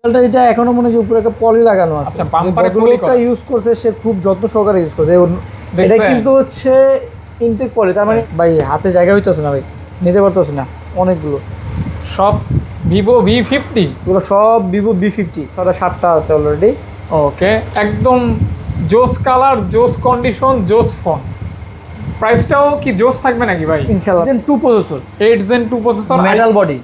এটা এখনো মনে হয় উপরে একটা পলি লাগানো আছে। আচ্ছা, বাম্পারে পলি করা ইউজ করছে, সে খুব যত্ন সহকারে ইউজ করছে। এটা কিন্তু হচ্ছে ইনটেক পলি, তার মানে ভাই হাতে জায়গা হইতেছে না ভাই, নিতে পারতেছে না। অনেকগুলো সব ভিভো V50, এগুলো সব ভিভো V50, 7টা আছে অলরেডি। ওকে, একদম জোস কালার, জোস কন্ডিশন, জোস ফোন। প্রাইসটাও কি জোস থাকবে নাকি ভাই? ইনশাআল্লাহ। Gen 2 processor, 8 Gen 2 processor,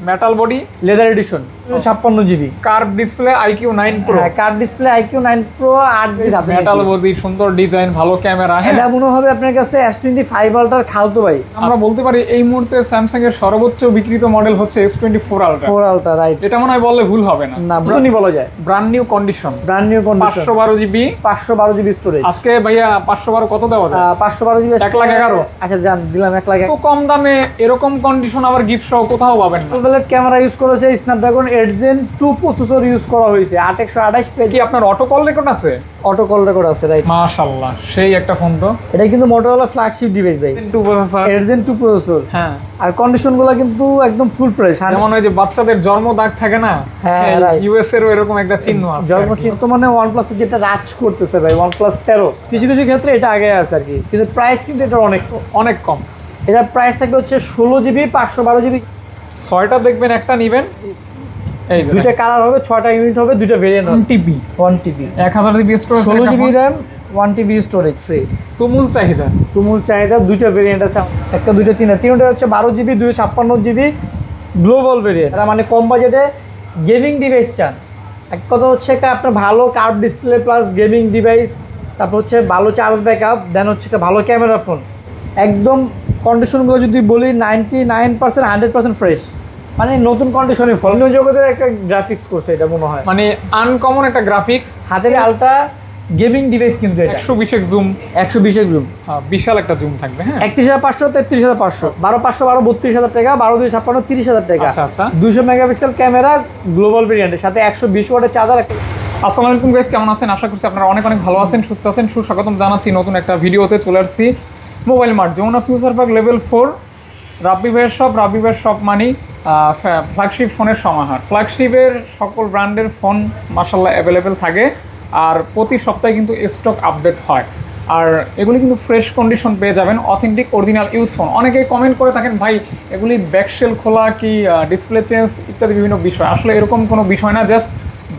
metal body, leather addition, 56 GB, curve display, IQ9 Pro। হ্যাঁ, curve display, IQ9 Pro, 8 GB, metal body, সুন্দর ডিজাইন, ভালো ক্যামেরা। এটা মনে হবে আপনার কাছে S25 আলট্রার খালতো ভাই। আমরা বলতে পারি এই মুহূর্তে স্যামসাং এর সর্বোচ্চ বিক্রিত মডেল হচ্ছে S24 আলট্রা। 4 ultra, right. এটা মনে হয় বললে ভুল হবে না। না, ভুলই বলা যায়। Brand new condition, 512 GB, 512 GB storage. আজকে ভাইয়া 512 কত দেওয়া যায়? 512 জিবি, 1,11,000। আচ্ছা জান, দিলাম 1,11,000। তো কম দামে এরকম কন্ডিশন আবার গিফট সহ কোথাও পাবেন না। টুয়েলভ ক্যামেরা ইউজ করেছে, স্ন্যাপড্রাগন 8 Gen 2 প্রসেসর ইউজ করা হয়েছে, 8128 পেজ। কি আপনার অটো কল রেকর্ড আছে? অটো কল রেকর্ড আছে, রাইট। মাশাআল্লাহ, সেই একটা ফোন তো। এটা কিন্তু মোটরোলা ফ্ল্যাগশিপ ডিভাইস ভাই, 2 প্রসেসর, 8 Gen 2 প্রসেসর। হ্যাঁ, আর কন্ডিশনগুলো কিন্তু একদম ফুল ফ্রেশ। যেমন ওই যে বাচ্চাদের জন্ম দাগ থাকে না, হ্যাঁ, রাইট। ইউএস এরও এরকম একটা চিহ্ন আছে। জন্মচিহ্ন তো মানে OnePlus যেটা রাজ করতেছে ভাই, OnePlus 13, কিছু কিছু ক্ষেত্রে এটা আগে আছে আর কি, কিন্তু প্রাইস কিন্তু এটা অনেক কম। এটার প্রাইস থাকবে হচ্ছে 16 জিবি, 512 জিবি। 6টা দেখবেন, একটা নিবেন। এই যে দুইটা কালার হবে, 6টা ইউনিট হবে, দুইটা ভেরিয়েন্ট হবে। 1TB 1000 GB storage, 16 GB RAM, 1TB storage free. তুমুল চাহিদা। দুইটা ভেরিয়েন্ট আছে, একটা দুইটা তিনটা হচ্ছে 12 জিবি, 256 জিবি গ্লোবাল ভেরিয়েন্ট। এটা মানে কম বাজেটে গেমিং ডিভাইস চান। এক কথা হচ্ছে একটা আপনার ভালো curve display plus gaming device, তারপর হচ্ছে ভালো চার্জ ব্যাকআপ, দেন হচ্ছে একটা ভালো ক্যামেরা ফোন। একদম কন্ডিশনগুলো যদি বলি 99%, 100% ফ্রেশ, মানে নতুন কন্ডিশনে ফোন। জগতের একটা গ্রাফিক্স করছে এটা মনে হয়, মানে আনকমন একটা গ্রাফিক্স, হাতের আলট্রা গেমিং ডিভাইস কিন্তু এটা। 120x জুম, 120x জুম, বিশাল একটা জুম থাকবে। হ্যাঁ, 31,500, 33,500, 12,512, 32,000 টাকা, 12,256, 30,000 টাকা। আচ্ছা, 200 মেগাপিক্সেল ক্যামেরা গ্লোবাল ভেরিয়েন্টের সাথে 120 ওয়াটের চার্জার। আসসালামু আলাইকুম গাইস, কেমন আছেন? আশা করছি আপনারা অনেক ভালো আছেন, সুস্থ আছেন। সুস্বাগতম জানাচ্ছি নতুন একটা ভিডিওতে। চলে আসছি mobile mart, Jamuna future park, level 4, Rabbi ভাইয়ের শপ মানে ফ্ল্যাগশিপ ফোনের সমাহার। ফ্ল্যাগশিপের সকল ব্র্যান্ডের ফোন মাশাআল্লাহ অ্যাভেলেবেল থাকে, আর প্রতি সপ্তাহে কিন্তু স্টক আপডেট হয়। আর এগুলি কিন্তু ফ্রেশ কন্ডিশন পেয়ে যাবেন, অথেন্টিক অরিজিনাল ইউজ ফোন। অনেকেই কমেন্ট করে থাকেন, ভাই এগুলি ব্যাকশেল খোলা কি ডিসপ্লে চেঞ্জ ইত্যাদি বিভিন্ন বিষয়। আসলে এরকম কোনো বিষয় না, জাস্ট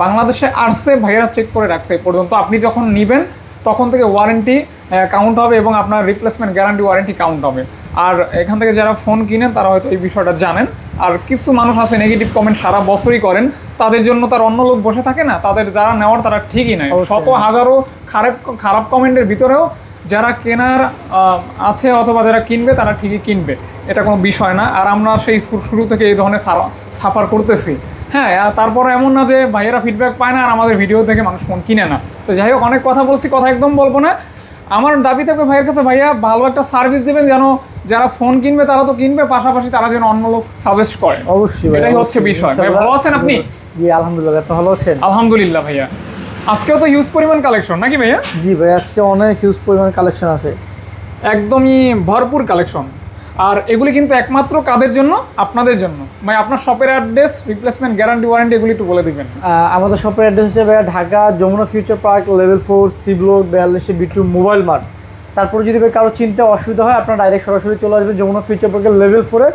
বাংলাদেশে আসছে, ভাইয়েরা চেক করে রাখছে এই পর্যন্ত। আপনি যখন নেবেন তখন থেকে ওয়ারেন্টি কাউন্ট হবে এবং আপনার রিপ্লেসমেন্ট গ্যারান্টি ওয়ারেন্টি কাউন্ট হবে। আর এখান থেকে যারা ফোন কিনেন তারা হয়তো এই বিষয়টা জানেন। আর কিছু মানুষ আছে নেগেটিভ কমেন্ট সারা বছরই করেন, তাদের জন্য তার অন্য লোক বসে থাকে না, তাদের যারা নেওয়ার তারা ঠিকই নেয়। শত হাজারো খারাপ কমেন্টের ভিতরেও যারা কেনার আছে অথবা যারা কিনবে তারা ঠিকই কিনবে, এটা কোনো বিষয় না। আর আমরা সেই শুরু থেকে এই ধরনের সাফার করতেছি। হ্যাঁ, তারপরে এমন না যে ভাইয়েরা ফিডব্যাক পায় না আর আমাদের ভিডিও থেকে মানুষ ফোন কিনে না। তো যাই হোক, অনেক কথা বলছি, কথা একদম বলবো না। আমার দাবি থাকবে ভাইয়ের কাছে, ভাইয়া ভালো একটা সার্ভিস দেবেন, যেন যারা ফোন কিনবে তারা তো কিনবে, পাশাপাশি তারা যেন অন্য লোক সাজেস্ট করে। অবশ্যই, এটাই হচ্ছে বিষয়। ভাই ভালো আছেন আপনি? জি আলহামদুলিল্লাহ, আপনি ভালো আছেন? আলহামদুলিল্লাহ ভাইয়া। আজকেও তো হিউজ পরিমাণ কালেকশন নাকি ভাইয়া? জি ভাই, আজকে অনেক হিউজ পরিমাণ কালেকশন আছে, একদমই ভরপুর কালেকশন। আর এগুলি কিন্তু একমাত্র কাদের জন্য? আপনাদের জন্য। ভাই আপনার শপের অ্যাড্রেস, রিপ্লেসমেন্ট গ্যারান্টি ওয়ারেন্টি এগুলি একটু বলে দিবেন। আমাদের শপের অ্যাড্রেস হচ্ছে Dhaka Jamuna future park, level 4, C block 42 B2 mobile mart. তারপরে যদি কারো চিনতে অসুবিধা হয়, আপনারা ডাইরেক্ট সরাসরি চলে আসবেন যমুনা ফিউচার পার্কের লেভেল 4-এ।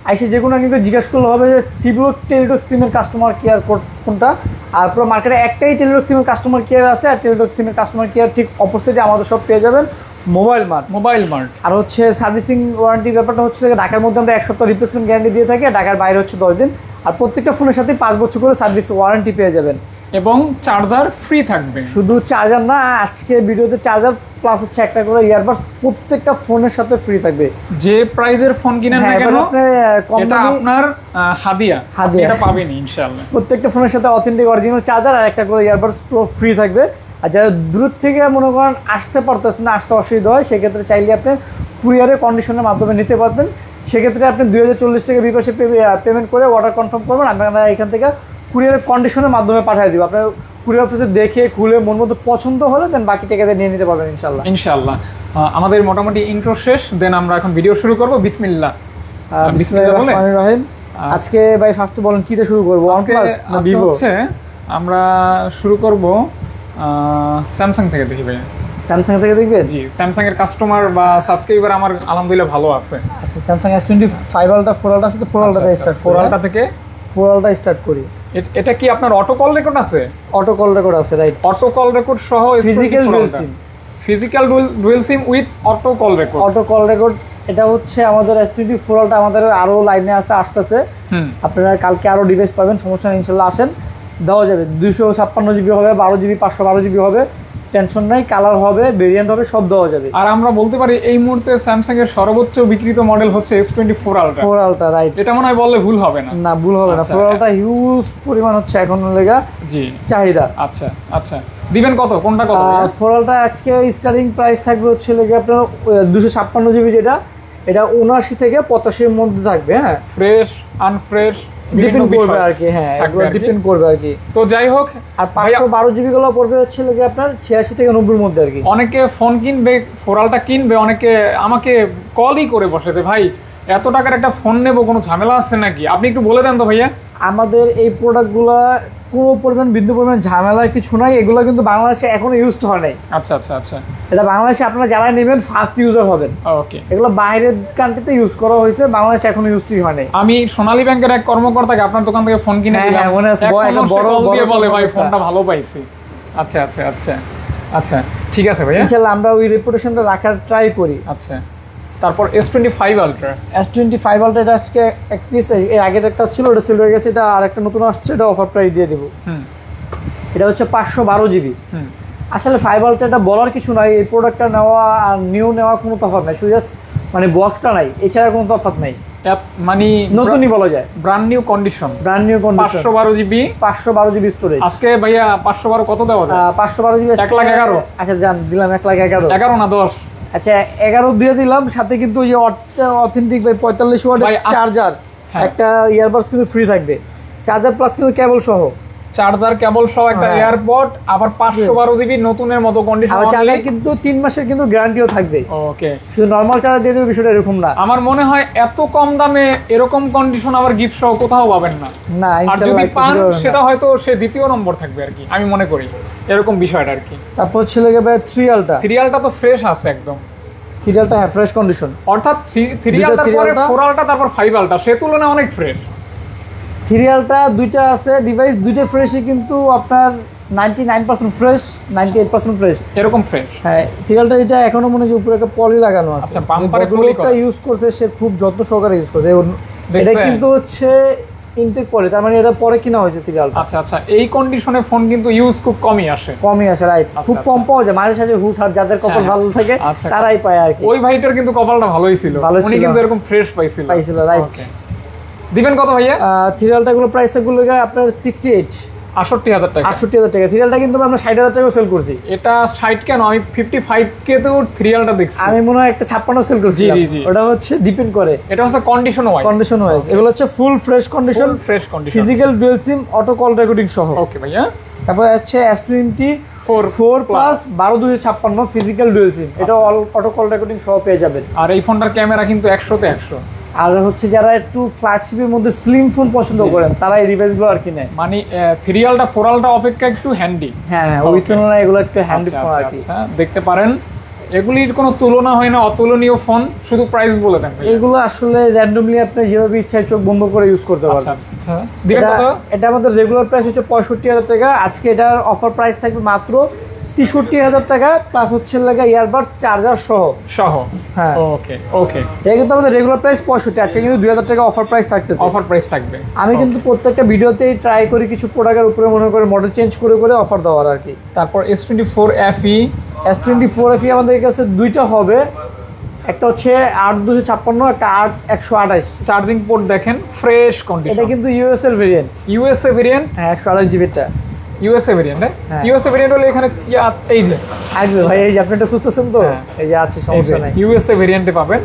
আইসে যে কোনো কিন্তু জিজ্ঞেস করলে হবে যে সি ব্লক টেলিটক সিমের কাস্টমার কেয়ার কোনটা। আর পুরো মার্কেটে একটাই টেলিটক সিমের কাস্টমার কেয়ার আছে, আর টেলিটক সিমের কাস্টমার কেয়ার ঠিক অপোজিটে আমাদের সব পেয়ে যাবেন মোবাইল মার্ট। আর হচ্ছে সার্ভিসিং ওয়ারেন্টির ব্যাপারটা হচ্ছে ঢাকার মধ্যে আমরা 1 সপ্তাহ রিপ্লেসমেন্ট গ্যারান্টি দিয়ে থাকি, ঢাকার বাইরে হচ্ছে 10 দিন। আর প্রত্যেকটা ফোনের সাথে 5 বছর করে সার্ভিস ওয়ারেন্টি পেয়ে যাবেন এবং চার্জার ফ্রি থাকবে। শুধু চার্জার না, আজকে ভিডিওতে চার্জার প্লাস হচ্ছে একটা করে ইয়ারবাডস প্রত্যেকটা ফোনের সাথে ফ্রি থাকবে। যে প্রাইজের ফোন কিনেন না কেন, এটা আপনার হাদিয়া, এটা পাবেন ইনশাআল্লাহ। প্রত্যেকটা ফোনের সাথে অথেন্টিক অরিজিনাল চার্জার আর একটা করে ইয়ারবাডস পুরো ফ্রি থাকবে। আর যারা দূর থেকে মনে করেন আসতে পারতেছেন না, আসতে অসুবিধা হয়, সেক্ষেত্রে চাইলে আপনি কুরিয়ারের কন্ডিশনের মাধ্যমে নিতে পারবেন। সেক্ষেত্রে আপনি 2040 টাকা বিকাশে পেমেন্ট করে অর্ডার কনফার্ম করবেন, আমরা এখান থেকে কুরিয়ারের কন্ডিশনের মাধ্যমে পাঠিয়ে দিব। আপনার কুরিয়ার অফিসে দেখে খুলে মন মতো পছন্দ হলে দেন বাকি টাকাতে নিয়ে নিতে পারবেন ইনশাল্লাহ। আমাদের মোটামুটি ইন্ট্রো শেষ, দেন আমরা এখন ভিডিও শুরু করব। বিসমিল্লাহ। বিসমিল্লাহির রহমানির রহিম। আজকে ভাই ফার্স্টে বলেন কিটা শুরু করব? OnePlus না Vivo? হচ্ছে আমরা শুরু করব স্যামসাং থেকে দেখি ভাইয়া। স্যামসাং থেকে দেখবেন? জি, স্যামসাং এর কাস্টমার বা সাবস্ক্রাইবার আমার আলহামদুলিল্লাহ ভালো আছে। আচ্ছা, স্যামসাং S25 আলট্রা 4 আলট্রা আছে তো 4 আলট্রা স্টার্ট 4 আলট্রা থেকে 4 আলট্রা স্টার্ট করি। এটা কি আপনার অটো কল রেকর্ড আছে? অটো কল রেকর্ড আছে, রাইট। অটো কল রেকর্ড সহ physical dual SIM, physical dual SIM with auto call record. Auto call record এটা হচ্ছে আমাদের S24 আলট্রা, আমাদের আরো লাইনে আসতেছে। আপনারা কালকে আরো ডিভাইস পাবেন, সমস্যা নেই, ইনশাআল্লাহ আসেন, দেওয়া যাবে। 256 জিবি হবে, 12 জিবি, 512 জিবি হবে, টেনশন নাই। কালার হবে, ভেরিয়েন্ট হবে, সব দেওয়া যাবে। আর আমরা বলতে পারি এই মুহূর্তে স্যামসাং এর সর্বোচ্চ বিক্রিত মডেল হচ্ছে S24 আলট্রা। 4 ultra, right. এটা মনে হয় বললে ভুল হবে না। না, ভুল হবে না। 4 আলট্রা হিউজ পরিমাণ হচ্ছে এখন লেগা জি চাহিদা। আচ্ছা আচ্ছা, দিবেন কত, কোনটা কত? 4 আলট্রা আজকে স্টার্টিং প্রাইস থাকবে হচ্ছে লেগে আপনার 256 জিবি, যেটা এটা 79 থেকে 85 এর মধ্যে থাকবে। হ্যাঁ, ফ্রেশ আনফ্রেশ ডিপেন্ড করবে আর কি। হ্যাঁ, এগুলো ডিপেন্ড করবে আর কি। তো যাই হোক, আর 512 জিবি গুলো পড়বে হচ্ছে লেগে আপনার 86 থেকে 90 এর মধ্যে আর কি। অনেকে ফোন কিনবে, 4 আলট্রা কিনবে, অনেকে আমাকে কলই করে বসেছে, ভাই এত টাকার একটা ফোন নেবো, কোনো ঝামেলা আছে নাকি? আপনি একটু বলে দেন তো ভাইয়া। আমাদের এই প্রোডাক্টগুলো কোনো পরিমাণ বিন্দু পরিমাণ ঝামেলা কিছু নাই। এগুলো কিন্তু বাংলাদেশে এখনো ইউজড হয় নাই। আচ্ছা আচ্ছা আচ্ছা, এটা বাংলাদেশে আপনারা যারা নেবেন ফার্স্ট ইউজার হবেন। ওকে, এগুলো বাইরের কান্ট্রিতে ইউজ করা হয়েছে, বাংলাদেশে এখনো ইউজই হয় নাই। আমি সোনালী ব্যাংকের এক কর্মকর্তাকে আপনার দোকান থেকে ফোন কিনে দিলাম, মনে আছে, বড় দিয়ে বলে ভাই ফোনটা ভালো পাইছি। আচ্ছা আচ্ছা আচ্ছা আচ্ছা, ঠিক আছে ভাইয়া, ইনশাআল্লাহ আমরা ওই রেপুটেশনটা রাখার ট্রাই করি। আচ্ছা, তারপর S25 আলট্রা। S25 আলট্রা এটা আজকে এক পিস, এর আগের একটা ছিল, ওটা সেল হয়ে গেছে, এটা আর একটা নতুন আসছে, এটা অফার প্রাইস দিয়ে দেবো। এটা হচ্ছে 512 জিবি। আসলে 5 আলট্রা এটা বলার কিছু নাই, এই প্রোডাক্টটা নেওয়া আর নিউ নেওয়া কোনো তফাৎ নাই, শুধু জাস্ট মানে বক্সটা নাই, এছাড়া কোনো তফাৎ নাই, মানে নতুনই বলা যায়, brand new condition. 512 GB, 512 GB storage. আজকে ভাইয়া 512 কত দেওয়া যায়? 512 জিবি 1,11,000। আচ্ছা জান, দিলাম 1,11,000। 11 না 10? আচ্ছা 11 দিয়ে দিলাম, সাথে কিন্তু ওই অথেন্টিক ভাই 45 ওয়াটের চার্জার, একটা ইয়ারবাডস কিন্তু ফ্রি থাকবে, চার্জার প্লাস কিন্তু কেবল সহ, চার্জার কেবল সহ একটা এয়ারপড, আবার 512 জিবি নতুনের মতো কন্ডিশন। আর চার্জার কিন্তু 3 মাসের কিন্তু গ্যারান্টিও থাকবে। ওকে, শুধু নরমাল চার্জার দিয়ে দেবে, বিষয়টা এরকম না। আমার মনে হয় এত কম দামে এরকম কন্ডিশন আবার গিফট সহ কোথাও পাবেন না। না, আর যদি পান সেটা হয়তো সে দ্বিতীয় নম্বর থাকবে আর কি, আমি মনে করি এরকম বিষয়টা আর কি। তারপর ছিল গেবে 3 আলট্রা। 3 আলট্রা তো ফ্রেশ আছে একদম। 3 আলট্রা হ্যাঁ ফ্রেশ কন্ডিশন, অর্থাৎ 3 আলট্রা পরে 4 আলট্রা, তারপর 5 আলট্রা, সে তুলনায় অনেক ফ্রেশ। 3 আলট্রা দুইটা আছে ডিভাইস, দুইটা ফ্রেশই কিন্তু আপনার 99% ফ্রেশ, 98% ফ্রেশ, এরকম ফ্রেশ। হ্যাঁ, 3 আলট্রা এটা এখনো মনে হয় উপরে একটা পলি লাগানো আছে। আচ্ছা, বাম্পারে পলি করা ইউজ করছে, সে খুব যত্ন সহকারে ইউজ করছে। এটা কিন্তু হচ্ছে ইনটেক পরে, তার মানে এটা পরে কিনা হয়েছে 3 আলট্রা। আচ্ছা আচ্ছা, এই কন্ডিশনে ফোন কিন্তু ইউজ খুব কমই আসে, রাইট, খুব কম পাওয়া যায়। মাঝে সাঝে হুট হাট যাদের কপাল ভালো থাকে তারাই পায় আর কি। ওই ভাইটার কিন্তু কপালটা ভালোই ছিল, উনি কিন্তু এরকম ফ্রেশ পাইছিল, রাইট। দিবেন কত ভাইয়া? 3 আলট্রা গুলো প্রাইস থাকবে আপনার 68,000 টাকা। 68,000 টাকা। 3 আলট্রা কিন্তু আমরা 60,000 টাকা সেল করছি। এটা 60 কেন, আমি 55 কে তো 3 আলট্রা দেখছি। আমি মনে হয় একটা 56 সেল করছি। জি, ওটা হচ্ছে ডিপেন্ড করে, এটা হচ্ছে কন্ডিশন ওয়াইজ। এগুলো হচ্ছে full fresh condition, physical dual SIM, auto call recording সহ। ওকে ভাইয়া। তারপর হচ্ছে S24 প্লাস 12/256 ফিজিক্যাল ডুয়াল সিম, এটা অটো কল রেকর্ডিং সহ পেয়ে যাবেন। আর এই ফোনটার ক্যামেরা কিন্তু 100 তে 100। আর হচ্ছে যারা একটু ফ্ল্যাগশিপের মধ্যে স্লিম ফোন পছন্দ করেন তারা এই ডিভাইসগুলো আর কি নেয়। মানে 3 আলট্রা 4 আলট্রা অপেক্ষা একটু হ্যান্ডি। হ্যাঁ, ওই তুলনায় এগুলো একটু হ্যান্ডি ফোন আর কি। দেখতে পারেন, এগুলির কোনো তুলনা হয় না, অতুলনীয় ফোন। শুধু প্রাইস বলে দেন। এগুলো আসলে র্যান্ডমলি আপনি যেভাবে ইচ্ছা চোখ বন্ধ করে ইউজ করতে পারবেন। আচ্ছা, এটা আমাদের রেগুলার প্রাইস হচ্ছে 65,000 টাকা। আজকে এটার অফার প্রাইস থাকবে মাত্র 63,000 টাকা, প্লাস হচ্ছে লাগা ইয়ারবাডস চার্জার সহ। হ্যাঁ, ওকে। এটা কিন্তু আমাদের রেগুলার প্রাইস 65, আছে কিন্তু 2,000 টাকা অফার প্রাইস থাকতেছে, অফার প্রাইস থাকবে। আমি কিন্তু প্রত্যেকটা ভিডিওতেই ট্রাই করি কিছু প্রোডাক্টের উপরে মনে করে মডেল চেঞ্জ করে অফার দেওয়ার আর কি। তারপর S24 FE। S24 FE আমাদের কাছে দুইটা হবে, একটা হচ্ছে 8/256, একটা 8/128। চার্জিং পোর্ট দেখেন ফ্রেশ কন্ডিশন। এটা কিন্তু ইউএসএ ভেরিয়েন্ট। হ্যাঁ, 128 জিবিটা ইউএসএ ভেরিয়েন্ট। ইউএসএ ভেরিয়েন্ট হলে এখানে এই যে আসবে ভাই, এই যে আপনি এটা খুঁজতেছেন তো, এই যে আছে, সমস্যা নাই। ইউএসএ ভেরিয়েন্টে পাবেন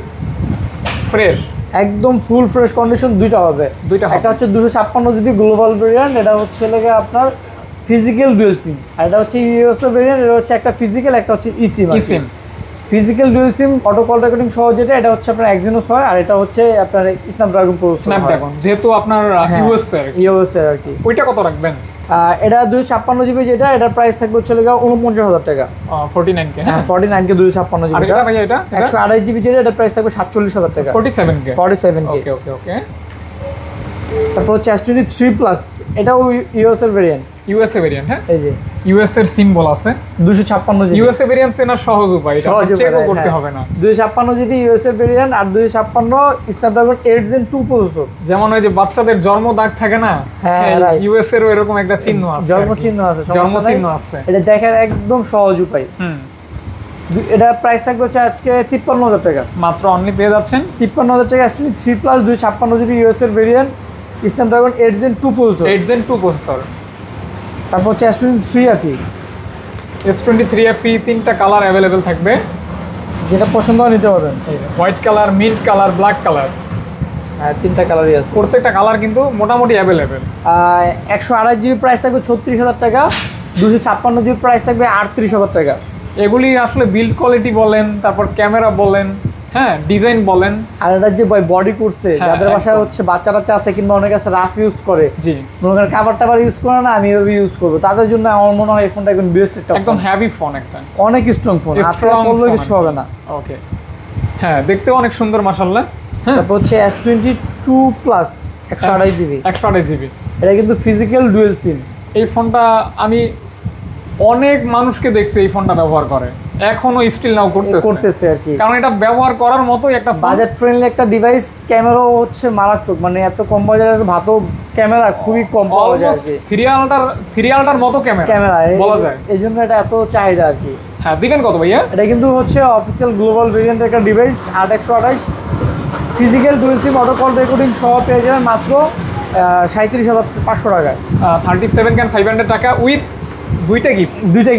ফ্রেশ, একদম ফুল ফ্রেশ কন্ডিশন। দুইটা হবে, একটা হচ্ছে 256 জিবি গ্লোবাল ভেরিয়েন্ট, এটা হচ্ছে লাগে আপনার ফিজিক্যাল ডুয়াল সিম, আর এটা হচ্ছে ইউএসএ ভেরিয়েন্ট, এটা হচ্ছে একটা ফিজিক্যাল, একটা হচ্ছে eSIM. Physical dual SIM auto call recording সহ, যেটা এটা হচ্ছে আপনার Exynos হয়, আর এটা হচ্ছে আপনার স্ন্যাপড্রাগন প্রসেসর। যেহেতু আপনার ইউএসএ আর কি। ওইটা কত রাখবেন? এটা 256 জিবি, যেটা এটার প্রাইস থাকবে হচ্ছে 49,000 টাকা। 49K, হ্যাঁ 49K 256 জিবি। আর এটা ভাই এটা 128 জিবি, যেটা এটার প্রাইস থাকবে 47,000 টাকা। 47K। 47K। ওকে ওকে ওকে। তারপর হচ্ছে S23 প্লাস, এটাও ইউএস এর ভেরিয়েন্ট। ইউএসএ ভেরিয়েন্ট, হ্যাঁ এই যে ইউএস এর সিম্বল আছে। 256 জিবি ইউএসএ ভেরিয়েন্ট চেনার সহজ উপায়, এটা চেকও করতে হবে না। 256 জিবি ইউএস এর ভেরিয়েন্ট, আর 256 স্ন্যাপড্রাগন 8 Gen 2 প্রসেসর। যেমন ওই যে বাচ্চাদের জন্ম দাগ থাকে না, ইউএস এর এরকম একটা চিহ্ন আছে, জন্ম চিহ্ন আছে, জন্ম চিহ্ন আছে। এটা দেখার একদম সহজ উপায়। এটা প্রাইস থাকবে হচ্ছে আজকে 53,000 টাকা মাত্র। অনলি পেয়ে যাচ্ছেন 53,000 টাকা S23 প্লাস 256 জিবি ইউএস এর variant, Snapdragon 8 Gen 2 processor. 8 Gen 2 processor. তারপর হচ্ছে S23 FE। S23 FE তিনটা কালার অ্যাভেলেবেল থাকবে, যেটা পছন্দ হয় নিতে পারবেন। White colour, mint colour, black colour. হ্যাঁ, তিনটা কালারই আছে। প্রত্যেকটা কালার কিন্তু মোটামুটি অ্যাভেলেবেল। 128 জিবি প্রাইস থাকবে 36,000 টাকা, 256 জিবি প্রাইস থাকবে 38,000 টাকা। এগুলি আসলে বিল্ড কোয়ালিটি বলেন, তারপর ক্যামেরা বলেন, হ্যাঁ ডিজাইন বলেন, আর এটা যে বডি করছে, যাদের বাসায় হচ্ছে বাচ্চা টাচ্চা আছে কিংবা অনেকে আছে রাফ ইউজ করে, জি মনে করেন কাভার টাভার ইউজ করে না, আমি এভাবে ইউজ করবো, তাদের জন্য আমার মনে হয় এই ফোনটা একদম বেস্ট একটা একদম হেভি ফোন, একটা অনেক স্ট্রং ফোন, স্ট্রং বললে কিছু হবে না। ওকে, হ্যাঁ দেখতেও অনেক সুন্দর মাশাআল্লাহ। তারপর হচ্ছে S22 প্লাস 128 জিবি। 128 জিবি, এটা কিন্তু ফিজিক্যাল ডুয়েল সিম। এই ফোনটা আমি অনেক মানুষকে দেখছি এই ফোনটা ব্যবহার করে, এখনো স্টিল নাও করতেছে আর কি, কারণ এটা ব্যবহার করার মতোই একটা বাজেট ফ্রেন্ডলি একটা ডিভাইস। ক্যামেরাও হচ্ছে মারাত্মক, মানে এত কম বাজেটের ভাতো ক্যামেরা খুবই কম পাওয়া যায় আর কি। 3 মতো ক্যামেরা বলা যায়, এই জন্য এটা এত চাহিদা আর কি। হ্যাঁ দিবেন কত ভাইয়া? এটা কিন্তু হচ্ছে অফিসিয়াল গ্লোবাল ভেরিয়েন্টের একটা ডিভাইস, 8/128 ফিজিক্যাল ডুয়েল সিম অটো কল রেকর্ডিং সহ পেয়ে যাবেন মাত্র 37,500 টাকায়। 37,500 টাকা উইথ দুইটা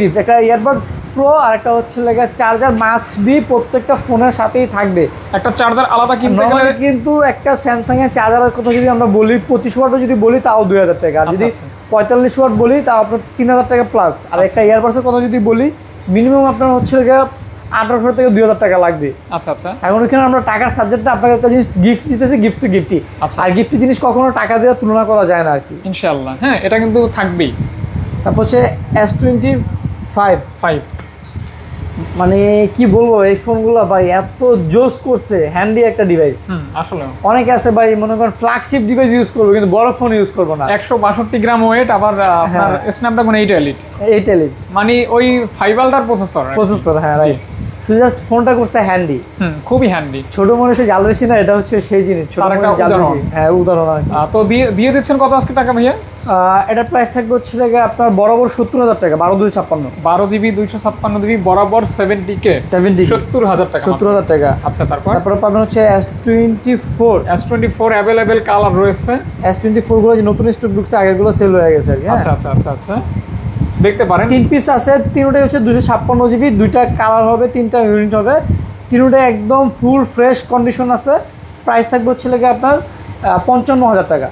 গিফট, একটা ইয়ারবাডস প্রো আর একটা হচ্ছে চার্জার মাস্ট বি, প্রত্যেকটা ফোনের সাথেই থাকবে। একটা চার্জার আলাদা কিনতে গেলে কিন্তু একটা স্যামসাং এর চার্জারের কথা যদি আমরা বলি 25 ওয়াটও যদি বলি তাও 2,000 টাকা, আর যদি 45 ওয়াট বলি তাও আপনার 3,000 টাকা প্লাস। আর একটা ইয়ারবাডসের কথা যদি বলি মিনিমাম আপনার হচ্ছে 1,800 থেকে 2,000 টাকা লাগবে। আচ্ছা আচ্ছা, এখন এখানে আমরা টাকার সাবজেক্টটা আপনাকে একটা জিনিস গিফট দিতেছি, গিফট তো গিফটই, আর গিফটের জিনিস কখনো টাকা দিয়ে তুলনা করা যায় না আর কি, ইনশাআল্লাহ। হ্যাঁ এটা কিন্তু থাকবেই। তারপর হচ্ছে S25, মানে কি বলবো, এই ফোনগুলো ভাই এত জোস করছে, হ্যান্ডি একটা ডিভাইস। আসলে অনেকে আছে ভাই মনে করেন ফ্ল্যাগশিপ ডিভাইস ইউজ করবো কিন্তু বড় ফোন ইউজ করবো না। 162 গ্রাম ওয়েট, আবার আপনার স্ন্যাপড্রাগন 8 এলিট, মানে ওই 5 আল্ট্রার প্রসেসর। হ্যাঁ রাইট, শুধু জাস্ট ফোনটা করছে হ্যান্ডি, খুবই হ্যান্ডি। ছোট মনে হচ্ছে জাল বেশি না, এটা হচ্ছে সেই জিনিস, ছোট জাল বেশি। হ্যাঁ উদাহরণ আর কি। তো দিয়ে দিচ্ছেন কত আজকে টাকা ভাইয়া? এটার প্রাইস থাকবে হচ্ছে আপনার বরাবর 70,000 টাকা, 12/256, 12 জিবি 256 জিবি বরাবর 70K, 70,000 টাকা, 70,000 টাকা। আচ্ছা, তারপরে পাবেন হচ্ছে S24 অ্যাভেলেবেল কালার রয়েছে। S24 গুলো যে নতুন স্টক ঢুকছে, আগের গুলো সেল হয়ে গেছে আর কি। আচ্ছা আচ্ছা আচ্ছা আচ্ছা, দেখতে পারেন 3 পিস আছে, তিনটাই হচ্ছে 256 জিবি, দুইটা কালার হবে, 3টা ইউনিট হবে, তিনটাই একদম ফুল ফ্রেশ কন্ডিশন আছে। প্রাইস থাকবে হচ্ছে আপনার 55,000 টাকা।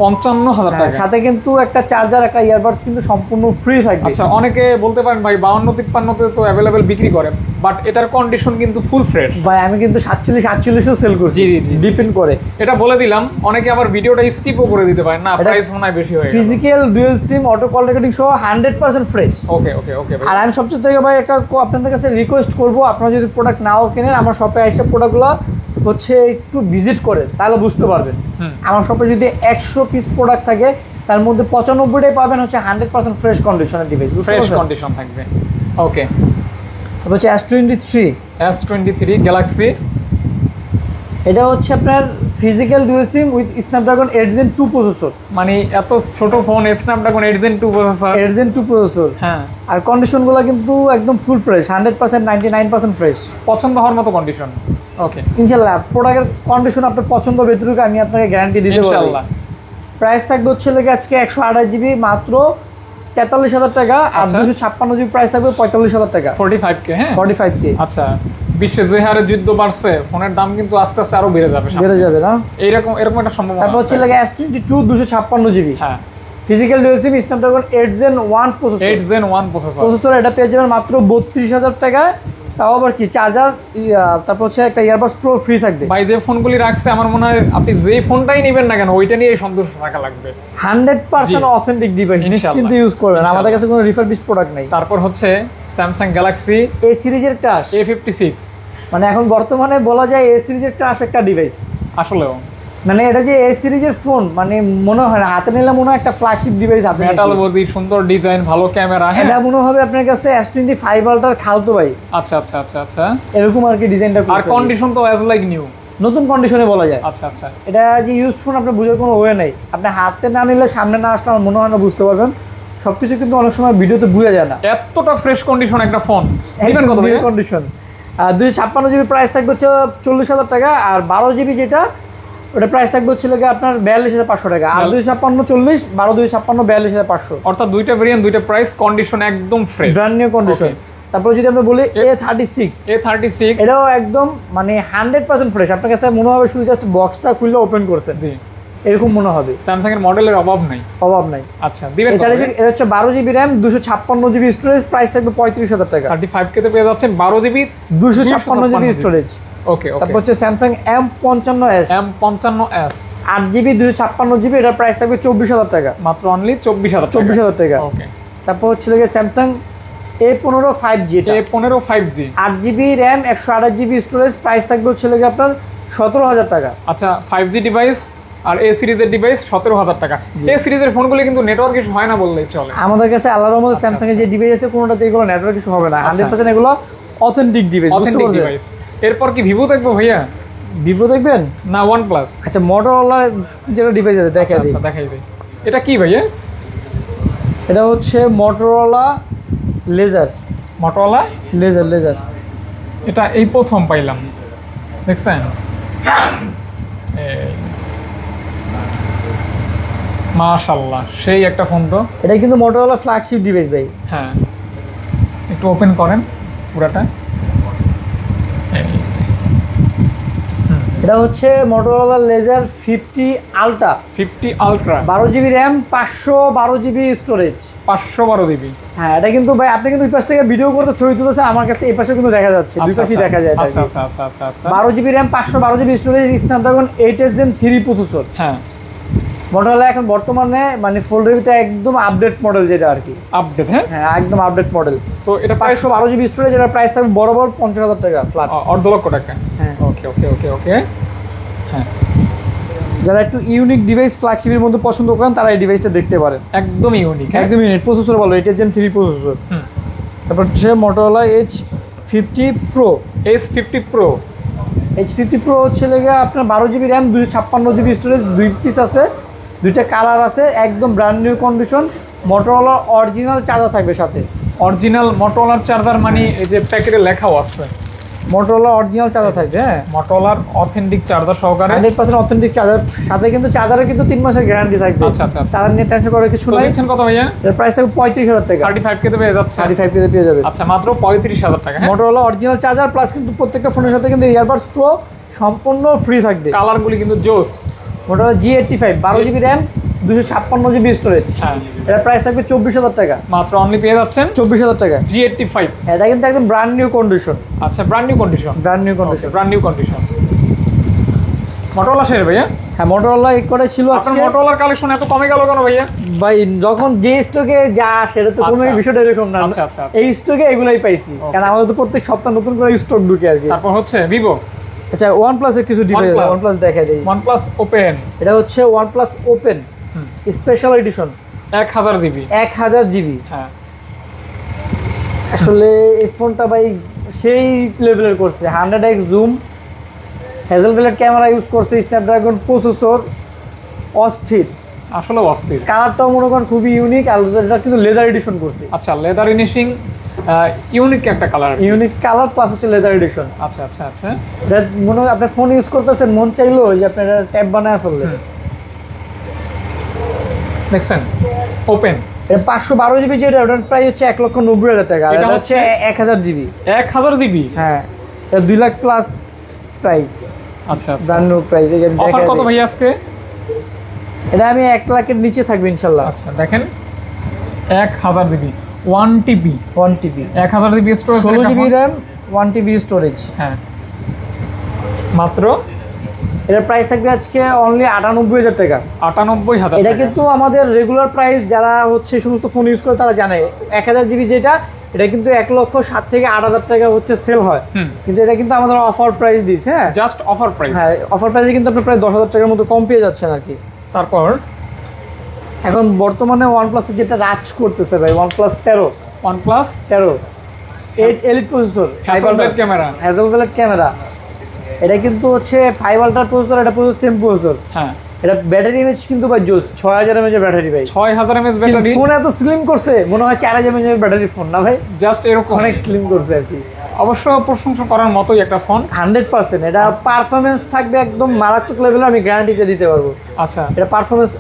55,000 টাকা, সাথে কিন্তু একটা চার্জার, একটা ইয়ারবাডস কিন্তু সম্পূর্ণ ফ্রি থাকবে। আচ্ছা, অনেকে বলতে পারেন ভাই 52-53 তে তো অ্যাভেলেবেল বিক্রি করে, বাট এটার কন্ডিশন কিন্তু ফুল ফ্রেশ। ভাই আমি কিন্তু 47-48 সেল করছি। জি, ডিপেন্ড করে, এটা বলে দিলাম। অনেকে আবার ভিডিওটা স্কিপও করে দিতে পারেন, না প্রাইস মনে হয় বেশি হয়ে গেল। Physical dual SIM auto call recording সহ 100% ফ্রেশ। ওকে ভাই। আর আমি সবচেয়ে থেকে ভাই একটা আপনাদের কাছে রিকোয়েস্ট করব, আপনারা যদি প্রোডাক্ট নাও কেনেন, আমার শপে এসে প্রোডাক্টগুলো হচ্ছে একটু ভিজিট করে তাহলে বুঝতে পারবেন। আমার শপে যদি 100 পিস প্রোডাক্ট থাকে, তার মধ্যে 95টাই পাবেন হচ্ছে 100% ফ্রেশ কন্ডিশনের ডিভাইস, ফ্রেশ কন্ডিশন থাকবে। ওকে, হচ্ছে S23 গ্যালাক্সি। এটা হচ্ছে আপনার physical dual SIM with Snapdragon 8 Gen 2 processor. মানে এত ছোট phone, Snapdragon 8 Gen 2 processor, 8 Gen 2 processor. হ্যাঁ, আর কন্ডিশনগুলো কিন্তু একদম ফুল ফ্রেশ, 100% 99% ফ্রেশ, পছন্দ হওয়ার মতো কন্ডিশন। ওকে, ইনশাআল্লাহ প্রোডাক্টের কন্ডিশন আপনার পছন্দ ভেতরুকে আমি আপনাকে গ্যারান্টি দিতে পারবো ইনশাআল্লাহ। প্রাইস থাকবে হচ্ছে আজকে 128 জিবি মাত্র 43,000 টাকা, আর 256 জিবি প্রাইস থাকবে 45,000 টাকা, 45K। হ্যাঁ 45K। আচ্ছা, বিশ্বে যে হারে যুদ্ধ বাড়ছে, ফোনের দাম কিন্তু আস্তে আস্তে আরো বেড়ে যাবে না এরকম একটা সম্ভাবনা। তারপর হচ্ছে S22 256 জিবি, হ্যাঁ ফিজিক্যাল ডুয়াল সিম Snapdragon 8 Gen 1 processor. 8 Gen 1 processor. এটা পেয়ে যাবেন মাত্র 32,000 টাকা, তাও আবার কি চার্জার, তারপর হচ্ছে একটা ইয়ারবাডস প্রো ফ্রি থাকবে। ভাই যে ফোনগুলি রাখছে আমার মনে হয় আপনি যে ফোনটাই নেবেন না কেন ওইটা নিয়ে সন্তুষ্ট থাকা লাগবে। 100% অথেন্টিক ডিভাইস, নিশ্চিন্তে ইউজ করবেন, আমাদের কাছে কোনো রিফারবিশ প্রোডাক্ট নাই। তারপর হচ্ছে স্যামসাং গ্যালাক্সি এ সিরিজের ক্রাশ, A56, মানে এখন বর্তমানে বলা যায় এ সিরিজের ক্রাশ একটা ডিভাইস। আসলেও মানে এটা যে এ সিরিজের ফোন, মানে মনে হয় না হাতে নিলে মনে হয় একটা ফ্ল্যাগশিপ ডিভাইস হাতে মেটাল বডি, সুন্দর ডিজাইন, ভালো ক্যামেরা। হ্যাঁ, এটা মনে হবে আপনার কাছে S25 আলট্রার খালতো ভাই। আচ্ছা আচ্ছা আচ্ছা আচ্ছা, এরকম আর কি ডিজাইনটা। আর কন্ডিশন তো অ্যাজ লাইক নিউ, নতুন কন্ডিশনে বলা যায়। আচ্ছা আচ্ছা, এটা যে ইউজড ফোন আপনার বোঝার কোনো ওয়ে নাই, আপনি হাতে না নিলে সামনে না আসলে আমার মনে হয় না বুঝতে পারবেন। সবকিছু কিন্তু অনেক সময় ভিডিওতে বোঝা যায় না। এতটা ফ্রেশ কন্ডিশন একটা ফোন দিবেন কত ভাই? কন্ডিশন 256 জিবি প্রাইস থাকবে হচ্ছে 40,000 টাকা, আর 12 জিবি যেটা ওটা প্রাইস থাকবে হচ্ছে আপনার 42,500 টাকা। আর 256 40 12 256 42,500, অর্থাৎ দুইটা ভেরিয়েন্ট, দুইটা প্রাইস, কন্ডিশন একদম ফ্রেশ, ব্র্যান্ড নিউ কন্ডিশন। তারপর যদি আমরা বলি A36, এটাও একদম মানে 100% ফ্রেশ। আপনার কাছে মনে হবে শুধু জাস্ট বক্সটা খুলে ওপেন করছেন, জি এরকম মনে হবে। স্যামসাং এর মডেলের অভাব নাই, অভাব নাই। আচ্ছা দিবেন কত? এটা হচ্ছে 12 GB RAM 256 GB storage, price থাকবে 35,000 টাকা। 35K তে পেয়ে যাচ্ছেন 12 জিবি 256 জিবি স্টোরেজ। ওকে ওকে। তারপর হচ্ছে স্যামসাং M55s, 8 জিবি 256 জিবি, এটার প্রাইস থাকবে 24,000 টাকা, মাত্র অনলি 24,000 টাকা। ওকে। তারপর হচ্ছে স্যামসাং A15 5G, এটা A15 5G, 8 GB RAM 128 GB storage, price থাকবে হচ্ছে আপনার 17,000 টাকা। আচ্ছা 5G ডিভাইস আর এ সিরিজের ডিভাইস 17,000 টাকা। এ সিরিজের ফোনগুলো কিন্তু নেটওয়ার্ক ইস্যু হয় না বললেই চলে। আমাদের কাছে আল্লাহর রহমতে স্যামসাং এর যে ডিভাইস আছে কোনোটাতে এগুলো নেটওয়ার্ক ইস্যু হবে না, 100% এগুলো অথেন্টিক ডিভাইস। Authentic device. এরপর কি ভিভো দেখবো ভাইয়া? ভিভো দেখবেন না OnePlus? আচ্ছা মোটরোলা যেটা ডিভাইস আছে দেখা দিই। আচ্ছা দেখাই দিই। এটা কি ভাইয়া? এটা হচ্ছে মোটরোলা লেজার। মোটরোলা লেজার এটা এই প্রথম পাইলাম, দেখছেন? মাশাআল্লাহ, সেই একটা ফোন তো। এটা কিন্তু মোটরোলা ফ্ল্যাগশিপ ডিভাইস ভাই। হ্যাঁ, একটু ওপেন করেন পুরাটা। এটা হচ্ছে Motorola Razr 50 ultra, 12 GB RAM 512 GB storage, 512 GB. হ্যাঁ এটা কিন্তু ভাই আপনি কিন্তু ওই পাশ থেকে ভিডিও করতে ছবি তুলতেছে, আমার কাছে এই পাশে কিন্তু দেখা যাচ্ছে, দুই পাশেই দেখা যায়। আচ্ছা আচ্ছা আচ্ছা আচ্ছা আচ্ছা। 12 GB RAM 512 GB storage, Snapdragon 8s Gen 3 processor. হ্যাঁ, মোটরোলা এখন বর্তমানে মানে ফোল্ডের একদম আপডেট মডেল যেটা আর কি। আপডেট? হ্যাঁ হ্যাঁ একদম আপডেট মডেল। তো এটা 512 জিবি স্টোরেজ, এটার প্রাইস থাকবে বরাবর 50,000 টাকা ফ্ল্যাট, অর্ধ লক্ষ টাকা। হ্যাঁ ওকে ওকে ওকে ওকে। হ্যাঁ, যারা একটু ইউনিক ডিভাইস ফ্ল্যাগশিপের মধ্যে পছন্দ করেন তারা এই ডিভাইসটা দেখতে পারেন। একদম ইউনিক, একদম ইউনিক। প্রসেসর বলো 8s Gen 3 প্রসেসর। তারপর হচ্ছে Motorola H50 Pro। H50 Pro হচ্ছে আপনার 12 GB RAM 256 GB storage, 2 piece আছে, 2টা কালার আছে, একদম brand new condition. Motorola original charger থাকবে সাথে। অরিজিনাল মোটরোলার চার্জার, মানে এই যে প্যাকেটে লেখাও আছে মোটরোলা অরিজিনাল চার্জার থাকবে। হ্যাঁ, মোটরোলার অথেন্টিক চার্জার সহকারে, 100% অথেন্টিক চার্জার সাথে, কিন্তু চার্জারের কিন্তু 3 মাসের গ্যারান্টি থাকবে। আচ্ছা আচ্ছা। চার্জার নিয়ে টেনশন করার কিছু নাই। দিচ্ছেন কত ভাইয়া? এর প্রাইস থাকবে 35,000 টাকা। 35K তে পেয়ে যাচ্ছে। 35K তে পেয়ে যাবে। আচ্ছা, মাত্র 35,000 টাকা। মোটরোলা অরিজিনাল চার্জার প্লাস কিন্তু প্রত্যেকটা ফোনের সাথে কিন্তু ইয়ারবাডস প্রো সম্পূর্ণ ফ্রি থাকবে। কালারগুলি কিন্তু জোস। Motorola G85 12 GB RAM 256 GB storage, হ্যাঁ এর প্রাইস থাকবে 24,000 টাকা। মাত্র অনলি পেয়ে যাচ্ছেন 24,000 টাকা। G85, এটা কিন্তু একদম ব্র্যান্ড নিউ কন্ডিশন। আচ্ছা, brand new condition. Brand new condition. Brand new condition. Motorola share ভাইয়া? হ্যাঁ, মোটরোলা এক করে ছিল আজকে। আপনার মোটরোলার কালেকশন এত কমে গেল কেন ভাইয়া? ভাই যখন যে স্টকে যা সেটা তো কোনো বিষয়টা এরকম না। আচ্ছা আচ্ছা। এই স্টকে এগুলাই পাইছি, কারণ আমাদের তো প্রত্যেক সপ্তাহ নতুন করে স্টক ঢুকে আর কি। তারপর হচ্ছে ভিভো। আচ্ছা, OnePlus এর কিছু ডিভাইস, OnePlus দেখাই দেই। OnePlus Open, এটা হচ্ছে OnePlus Open special edition, 1000 GB. 1000 GB. হ্যাঁ, আসলে এই ফোনটা ভাই সেই লেভেলের করছে। 100x জুম, হ্যাজেলব্লেড ক্যামেরা ইউজ করছে, স্ন্যাপড্রাগন প্রসেসর, অস্থির, আসলে অস্থির। কালারটাও মনে করেন খুবই ইউনিক, আর এটা কিন্তু লেদার এডিশন করছে। আচ্ছা, লেদার ফিনিশিং, ইউনিক একটা কালার, ইউনিক কালার প্লাস হচ্ছে লেদার এডিশন। আচ্ছা আচ্ছা আচ্ছা। এটা মনে হয় আপনার ফোন ইউজ করতেছেন, মন চাইলো যে আপনার ট্যাব বানায় ফেললেন। দেখছেন ওপেন, এটা 512 জিবি, যেটা ওটার প্রাইস হচ্ছে 1,90,000 টাকা। এটা হচ্ছে 1000 জিবি। 1000 জিবি? হ্যাঁ, এটা 2 লাখ প্লাস প্রাইস। আচ্ছা আচ্ছা। Brand new price. অফার কত ভাই আজকে? এটা আমি 1 লাখের নিচে থাকবে ইনশাআল্লাহ। আচ্ছা, দেখেন 1000 GB 1 TB 1 TB 1000 GB storage, 16 GB RAM 1 TB storage. হ্যাঁ মাত্র এটার প্রাইস থাকবে আজকে অনলি 98,000 টাকা। 98,000। এটা কিন্তু আমাদের রেগুলার প্রাইস, যারা হচ্ছে সমস্ত ফোন ইউজ করে তারা জানে 1000 জিবি যেটা, এটা কিন্তু 1,07,000 থেকে 8,000 টাকা হচ্ছে সেল হয়, কিন্তু এটা কিন্তু আমাদের অফার প্রাইস দিচ্ছে। হ্যাঁ জাস্ট অফার প্রাইস। হ্যাঁ অফার প্রাইসে কিন্তু আপনি প্রায় 10,000 টাকার মতো কম পেয়ে যাচ্ছেন আর কি। তারপর এখন বর্তমানে OnePlus এর যেটা রাজ করতেছে ভাই, OnePlus 13 elite processor, camera, Hasselblad camera. এটা কিন্তু হচ্ছে 5 আলট্রা প্রসেসর, এটা প্রসেসর সেম প্রসেসর। হ্যাঁ এটা ব্যাটারি এমএইচ কিন্তু ভাই জোস, 6000 এমএইচ এর ব্যাটারি ভাই। 6000 এমএএইচ ব্যাটারি। ফোন এত স্লিম করছে, মনে হয় 4000 এমএইচ এর ব্যাটারি ফোন না ভাই, জাস্ট এরকম অনেক স্লিম করছে আর কি। অবশ্য প্রশংসা করার মতোই একটা ফোন। 100% এটা পারফরমেন্স থাকবে একদম মারাত্মক লেভেলে, আমি গ্যারান্টিতে দিতে পারবো। আচ্ছা এটা পারফরমেন্স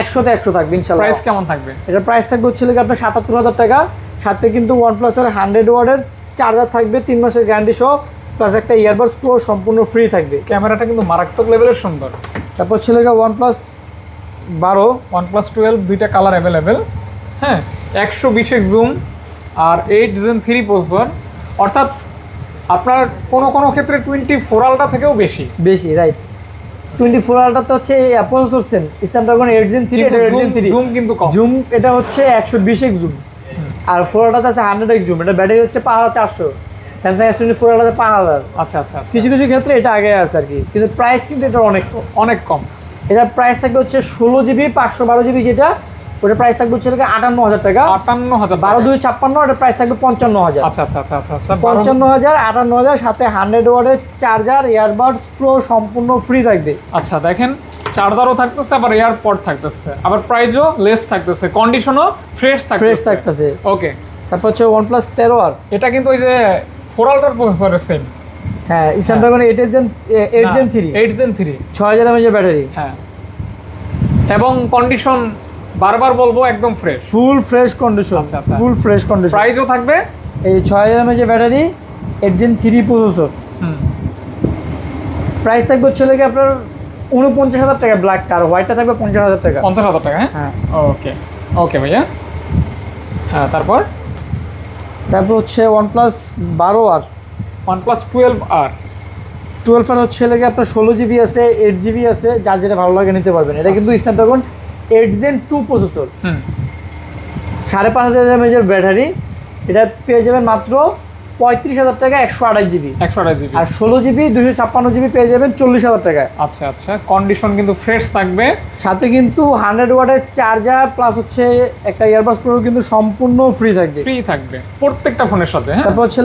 100-তে 100 থাকবে ইনশাআল্লাহ। প্রাইস কেমন থাকবে? এটার প্রাইস থাকবে হচ্ছে আপনার 77,000 টাকা। সাথে কিন্তু OnePlus এর 100 ওয়াটের চার্জার থাকবে, 3 মাসের গ্যারান্টি সহ, প্লাস একটা ইয়ারবাডস প্রো সম্পূর্ণ ফ্রি থাকবে। ক্যামেরাটা কিন্তু মারাত্মক লেভেলের সুন্দর। তারপর ছিল OnePlus 12, OnePlus 12 দুইটা কালার অ্যাভেলেবেল। হ্যাঁ 120x জুম আর 8 Gen 3 প্রসেসর, অর্থাৎ আপনার কোনো ক্ষেত্রে 24 আলট্রা থেকেও বেশি রাইট। 24 আলট্রাতে হচ্ছে প্রসেসর সেম, স্ন্যাপড্রাগন 8 Gen 3, এটা 8 Gen 3। জুম কিন্তু কম। জুম এটা হচ্ছে 120x জুম, আর 4 আলট্রাতে আছে 100x জুম। এটা ব্যাটারি হচ্ছে 5400, স্যামসাং S24 আলট্রাতে 5000। আচ্ছা আচ্ছা আচ্ছা। কিছু ক্ষেত্রে এটা আগে আছে আর কি, কিন্তু প্রাইস কিন্তু এটা অনেক কম। এটার প্রাইস থাকবে হচ্ছে 16GB 512GB যেটা, ওটার প্রাইস থাকবে হচ্ছে 58,000 টাকা। 58,000। 12/256, ওটার প্রাইস থাকবে 55,000। আচ্ছা আচ্ছা আচ্ছা আচ্ছা আচ্ছা। 55,000, 58,000, সাথে 100 ওয়াটের চার্জার, ইয়ারবাডস প্রো সম্পূর্ণ ফ্রি থাকবে। আচ্ছা দেখেন, চার্জারও থাকতেছে, আবার এয়ারপড থাকতেছে, আবার প্রাইসও লেস থাকতেছে, কন্ডিশনও ফ্রেশ থাকতেছে। ওকে। তারপর হচ্ছে OnePlus 13R, এটা কিন্তু ওই যে 4 আলট্রা প্রসেসরের সেম। হ্যাঁ স্ন্যাপড্রাগন 8 Gen 3 6000 mAh এর ব্যাটারি। হ্যাঁ এবং কন্ডিশন বারবার বলবো একদম ফ্রেশ, ফুল ফ্রেশ কন্ডিশন। আচ্ছা আচ্ছা, ফুল ফ্রেশ কন্ডিশন। প্রাইসও থাকবে এই 6000 mAh battery, 8 Gen 3 processor. Price থাকবে হচ্ছে আপনার 49,000 টাকা ব্ল্যাকটা, আর হোয়াইটটা থাকবে 50,000 টাকা। 50,000 টাকা। হ্যাঁ ওকে ভাইয়া। হ্যাঁ তারপর হচ্ছে OnePlus 12R, OnePlus 12R। 12R হচ্ছে আপনার 16GB আছে, 8GB আছে, যার যেটা ভালো লাগে নিতে পারবেন। এটা কিন্তু স্ন্যাপড্রাগন 8 Gen 2 প্রসেসর, 5500 mAh এর ব্যাটারি। এটা পেয়ে যাবেন মাত্র 35,000 টাকা, 128GB। আর 16GB 256GB পেয়ে যাবেন 40,000 টাকায়। আচ্ছা আচ্ছা, কন্ডিশন কিন্তু ফ্রেশ থাকবে, সাথে কিন্তু 100 ওয়াটের চার্জার প্লাস হচ্ছে একটা ইয়ারবাডস প্রো কিন্তু সম্পূর্ণ ফ্রি থাকবে প্রত্যেকটা ফোনের সাথে। তারপর হচ্ছে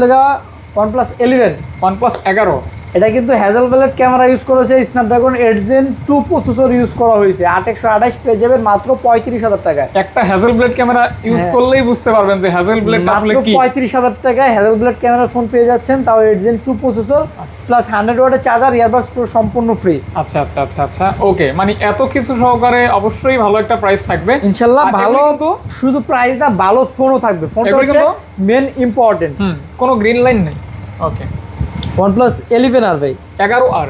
OnePlus 11, OnePlus 11। এটা কিন্তু হ্যাজেলব্লেড ক্যামেরা ইউজ করেছে, স্ন্যাপড্রাগন 8 Gen 2 প্রসেসর ইউজ করা হয়েছে। 8128 পেয়ে যাবেন মাত্র 35,000 টাকায়। একটা হ্যাজেলব্লেড ক্যামেরা ইউজ করলেই বুঝতে পারবেন যে হ্যাজেলব্লেড আসলে কি। 35,000 টাকায় হ্যাজেলব্লেড ক্যামেরা ফোন পেয়ে যাচ্ছেন, তাও 8 Gen 2 প্রসেসর প্লাস 100 ওয়াটের চার্জার, ইয়ারবাডস পুরো সম্পূর্ণ ফ্রি। আচ্ছা আচ্ছা আচ্ছা আচ্ছা। ওকে, মানে এত কিছু সহকারে অবশ্যই ভালো একটা প্রাইস থাকবে ইনশাআল্লাহ। ভালো তো শুধু প্রাইস না, ভালো ফোনও থাকবে। ফোনটা হচ্ছে মেন ইম্পর্টেন্ট, কোনো গ্রিন লাইন নেই। ওকে। OnePlus 11R ভাই, 11R